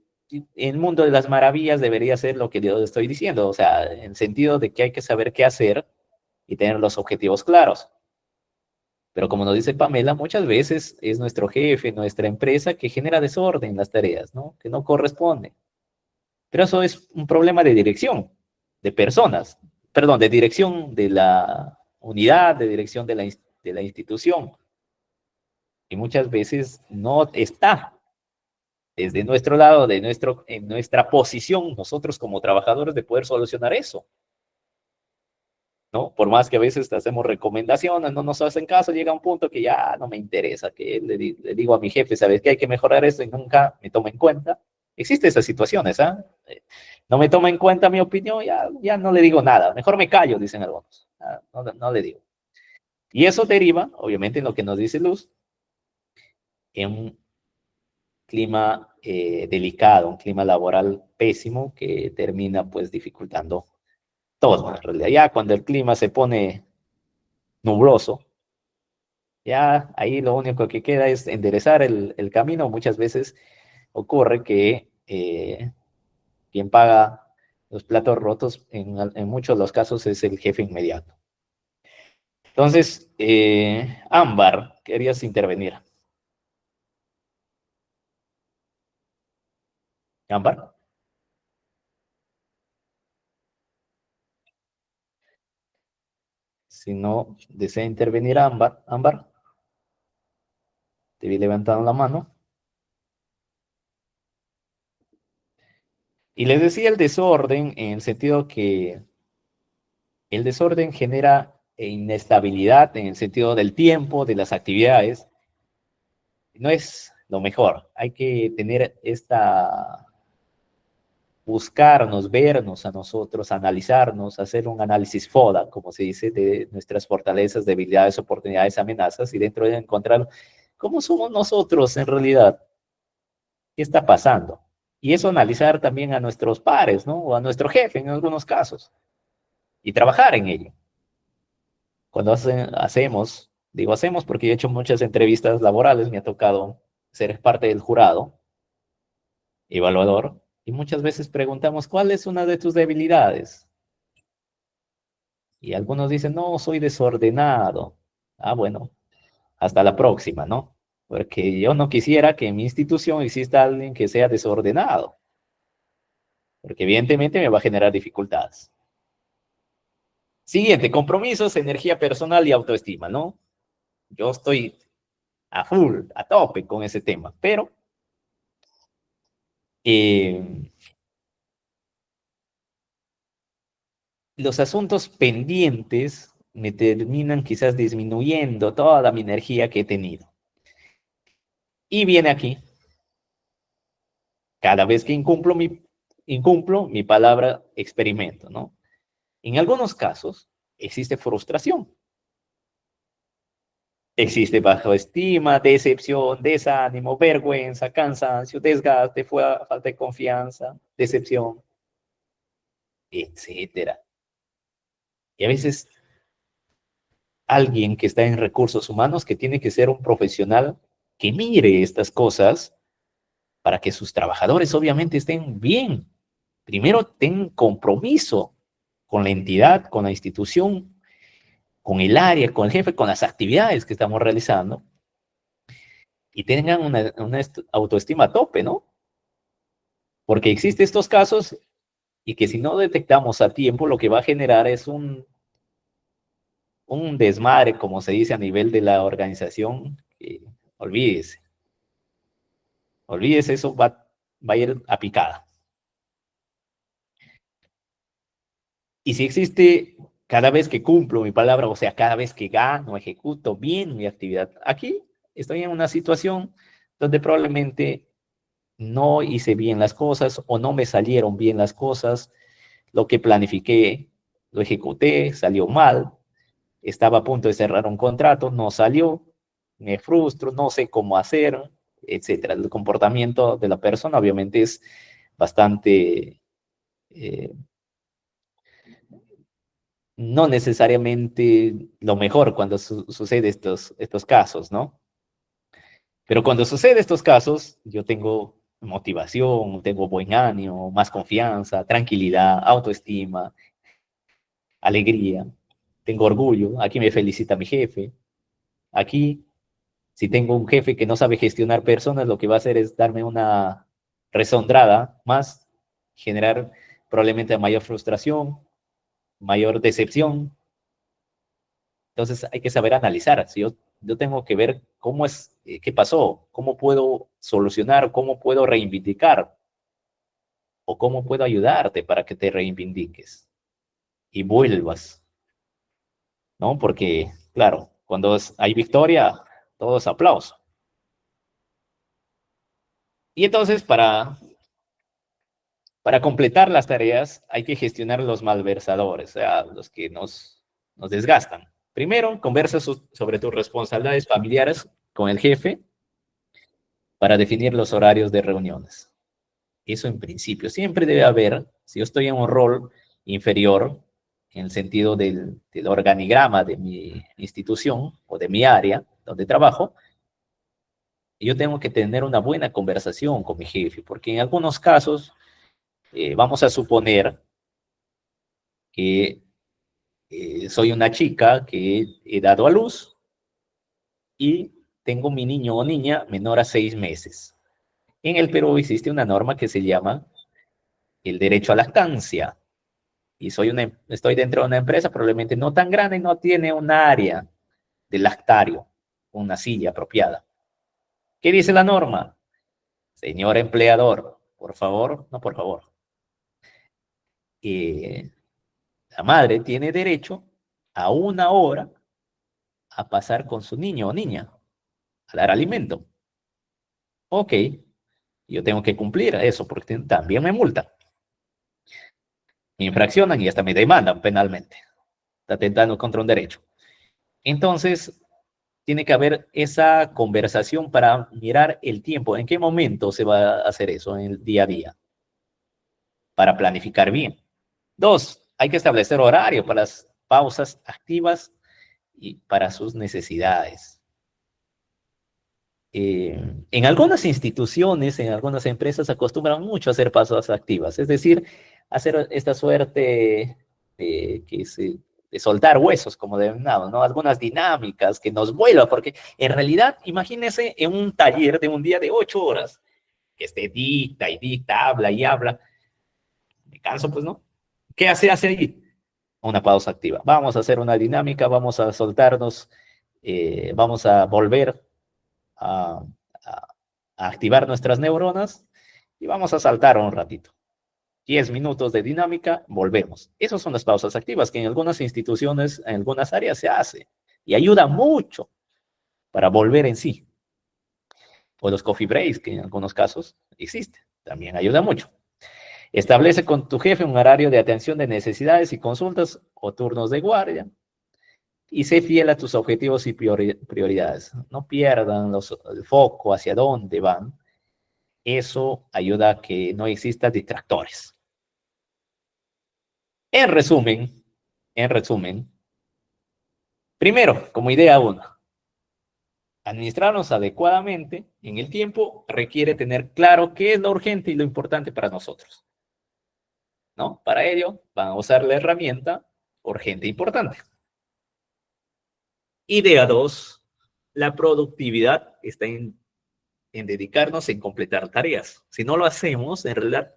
Speaker 1: el mundo de las maravillas debería ser lo que yo estoy diciendo, o sea, en el sentido de que hay que saber qué hacer y tener los objetivos claros. Pero como nos dice Pamela, muchas veces es nuestro jefe, nuestra empresa que genera desorden en las tareas, ¿no? Que no corresponde. Pero eso es un problema de dirección, de personas, perdón, de dirección de la unidad, de dirección de la institución. Y muchas veces no está desde nuestro lado, en nuestra posición, nosotros como trabajadores, de poder solucionar eso, ¿no? Por más que a veces hacemos recomendaciones, no nos hacen caso, llega un punto que ya no me interesa, que le digo a mi jefe, ¿sabes qué? Hay que mejorar esto y nunca me toma en cuenta. Existen esas situaciones, ¿ah? No me toma en cuenta mi opinión, ya no le digo nada, mejor me callo, dicen algunos. No le digo. Y eso deriva, obviamente, en lo que nos dice Luz, en un clima delicado, un clima laboral pésimo que termina pues dificultando todo. En realidad, ya cuando el clima se pone nubloso, ya ahí lo único que queda es enderezar el camino. Muchas veces ocurre que quien paga los platos rotos en muchos de los casos es el jefe inmediato. Entonces, Ámbar, querías intervenir. Ámbar. Si no desea intervenir Ámbar, te vi levantando la mano. Y les decía el desorden en el sentido que el desorden genera inestabilidad en el sentido del tiempo, de las actividades. No es lo mejor. Hay que tener buscarnos, vernos a nosotros, analizarnos, hacer un análisis FODA, como se dice, de nuestras fortalezas, debilidades, oportunidades, amenazas, y dentro de encontrar cómo somos nosotros en realidad, qué está pasando. Y eso analizar también a nuestros pares, ¿no? O a nuestro jefe en algunos casos, y trabajar en ello. Cuando digo hacemos porque he hecho muchas entrevistas laborales, me ha tocado ser parte del jurado, evaluador, y muchas veces preguntamos, ¿cuál es una de tus debilidades? Y algunos dicen, no, soy desordenado. Ah, bueno, hasta la próxima, ¿no? Porque yo no quisiera que en mi institución exista alguien que sea desordenado, porque evidentemente me va a generar dificultades. Siguiente, compromisos, energía personal y autoestima, ¿no? Yo estoy a full, a tope con ese tema, pero los asuntos pendientes me terminan quizás disminuyendo toda mi energía que he tenido. Y viene aquí, cada vez que incumplo mi palabra, experimento, ¿no? En algunos casos existe frustración, existe baja estima, decepción, desánimo, vergüenza, cansancio, desgaste, falta de confianza, decepción, etcétera. Y a veces alguien que está en recursos humanos, que tiene que ser un profesional que mire estas cosas para que sus trabajadores obviamente estén bien. Primero, tengan compromiso con la entidad, con la institución, con el área, con el jefe, con las actividades que estamos realizando y tengan una autoestima a tope, ¿no? Porque existen estos casos y que si no detectamos a tiempo, lo que va a generar es un desmadre, como se dice a nivel de la organización. Olvídese. Olvídese, eso va a ir a picada. Y si existe cada vez que cumplo mi palabra, o sea, cada vez que gano, ejecuto bien mi actividad, aquí estoy en una situación donde probablemente no hice bien las cosas o no me salieron bien las cosas, lo que planifiqué, lo ejecuté, salió mal, estaba a punto de cerrar un contrato, no salió, me frustro, no sé cómo hacer, etcétera. El comportamiento de la persona obviamente es bastante, no necesariamente lo mejor cuando sucede estos casos, ¿no? Pero cuando sucede estos casos, yo tengo motivación, tengo buen ánimo, más confianza, tranquilidad, autoestima, alegría, tengo orgullo, aquí me felicita mi jefe, aquí, si tengo un jefe que no sabe gestionar personas, lo que va a hacer es darme una resondrada más, generar probablemente mayor frustración, mayor decepción. Entonces hay que saber analizar. Si yo tengo que ver cómo es, qué pasó, cómo puedo solucionar, cómo puedo reivindicar o cómo puedo ayudarte para que te reivindiques y vuelvas, ¿no? Porque, claro, cuando hay victoria, todo es aplauso. Y entonces, para completar las tareas, hay que gestionar los malversadores, o sea, los que nos desgastan. Primero, conversa sobre tus responsabilidades familiares con el jefe para definir los horarios de reuniones. Eso en principio. Siempre debe haber, si yo estoy en un rol inferior, en el sentido del organigrama de mi institución o de mi área donde trabajo, yo tengo que tener una buena conversación con mi jefe, porque en algunos casos vamos a suponer que soy una chica que he dado a luz y tengo mi niño o niña menor a 6 meses. En el Perú existe una norma que se llama el derecho a lactancia. Y estoy dentro de una empresa probablemente no tan grande y no tiene un área de lactario, una silla apropiada. ¿Qué dice la norma? Señor empleador, por favor, no por favor. La madre tiene derecho a 1 hora a pasar con su niño o niña, a dar alimento. Ok, yo tengo que cumplir eso porque también me multan. Me infraccionan y hasta me demandan penalmente. Está atentando contra un derecho. Entonces, tiene que haber esa conversación para mirar el tiempo. ¿En qué momento se va a hacer eso en el día a día? Para planificar bien. 2, hay que establecer horario para las pausas activas y para sus necesidades. En algunas instituciones, en algunas empresas, acostumbran mucho a hacer pausas activas, es decir, hacer esta suerte de soltar huesos, como denominado, ¿no? Algunas dinámicas que nos vuelvan, porque en realidad, imagínense en un taller de un día de 8 horas, que esté dicta y dicta, habla y habla, me canso, pues, ¿no? ¿Qué hace ahí? Una pausa activa. Vamos a hacer una dinámica, vamos a soltarnos, vamos a volver a, a, a activar nuestras neuronas y vamos a saltar un ratito. 10 minutos de dinámica, volvemos. Esas son las pausas activas que en algunas instituciones, en algunas áreas se hace y ayuda mucho para volver en sí. O los coffee breaks, que en algunos casos existen, también ayuda mucho. Establece con tu jefe un horario de atención de necesidades y consultas o turnos de guardia y sé fiel a tus objetivos y prioridades. No pierdan el foco hacia dónde van. Eso ayuda a que no existan distractores. En resumen, primero, como idea 1, administrarnos adecuadamente en el tiempo requiere tener claro qué es lo urgente y lo importante para nosotros, ¿no? Para ello, van a usar la herramienta urgente e importante. Idea 2, la productividad está en dedicarnos en completar tareas. Si no lo hacemos, en realidad,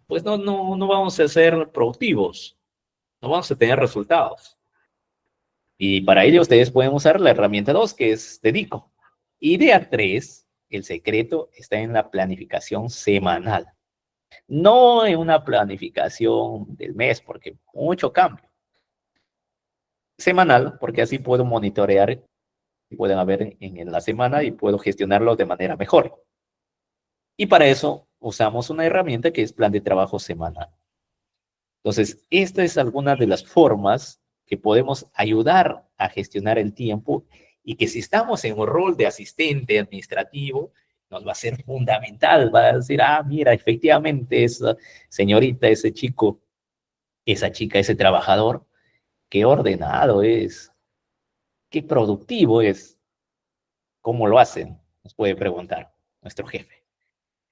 Speaker 1: pues no vamos a ser productivos, no vamos a tener resultados. Y para ello ustedes pueden usar la herramienta 2, que es Dedico. Idea 3, el secreto está en la planificación semanal. No en una planificación del mes, porque mucho cambio. Semanal, porque así puedo monitorear y pueden haber en la semana y puedo gestionarlo de manera mejor. Y para eso usamos una herramienta que es plan de trabajo semanal. Entonces, esta es alguna de las formas que podemos ayudar a gestionar el tiempo y que si estamos en un rol de asistente administrativo, nos va a ser fundamental, va a decir, ah, mira, efectivamente esa señorita, ese chico, esa chica, ese trabajador, qué ordenado es, qué productivo es, cómo lo hacen, nos puede preguntar. nuestro jefe.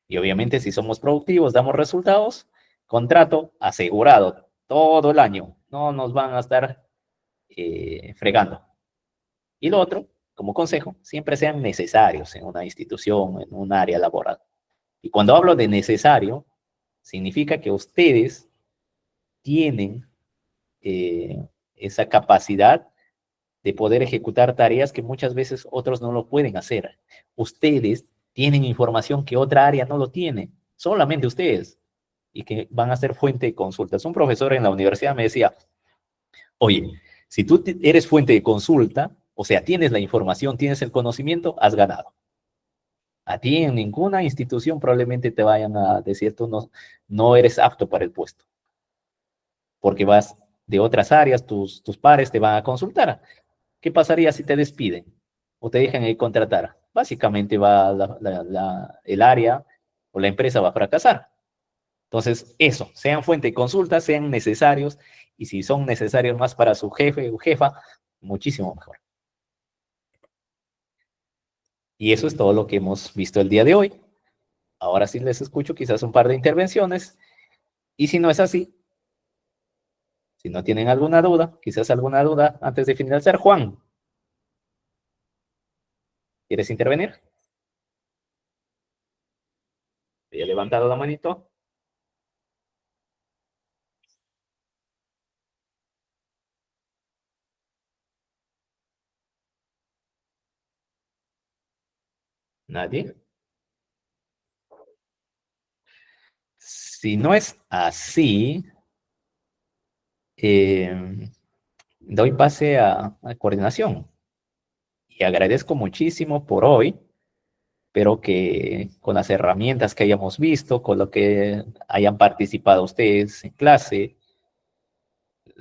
Speaker 1: Y obviamente si somos productivos, damos resultados, contrato asegurado todo el año. No nos van a estar fregando. Y lo otro, como consejo, siempre sean necesarios en una institución, en un área laboral. Y cuando hablo de necesario, significa que ustedes tienen esa capacidad de poder ejecutar tareas que muchas veces otros no lo pueden hacer. Ustedes tienen información que otra área no lo tiene, solamente ustedes, y que van a ser fuente de consultas. Un profesor en la universidad me decía, oye, si tú eres fuente de consulta, o sea, tienes la información, tienes el conocimiento, has ganado. A ti en ninguna institución probablemente te vayan a decir tú no eres apto para el puesto, porque vas de otras áreas, tus pares te van a consultar. ¿Qué pasaría si te despiden o te dejan contratar? Básicamente va el área o la empresa va a fracasar. Entonces, eso, sean fuente de consulta, sean necesarios, y si son necesarios más para su jefe o jefa, muchísimo mejor. Y eso es todo lo que hemos visto el día de hoy. Ahora sí les escucho quizás un par de intervenciones, y si no es así, si no tienen alguna duda, quizás alguna duda antes de finalizar, Juan, ¿quieres intervenir? ¿Había levantado la manito? ¿Nadie? Si no es así, doy pase a coordinación. Y agradezco muchísimo por hoy. Espero que con las herramientas que hayamos visto, con lo que hayan participado ustedes en clase,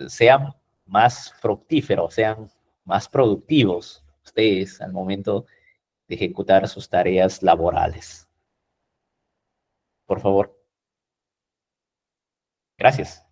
Speaker 1: sean más fructíferos, sean más productivos ustedes al momento de ejecutar sus tareas laborales. Por favor. Gracias.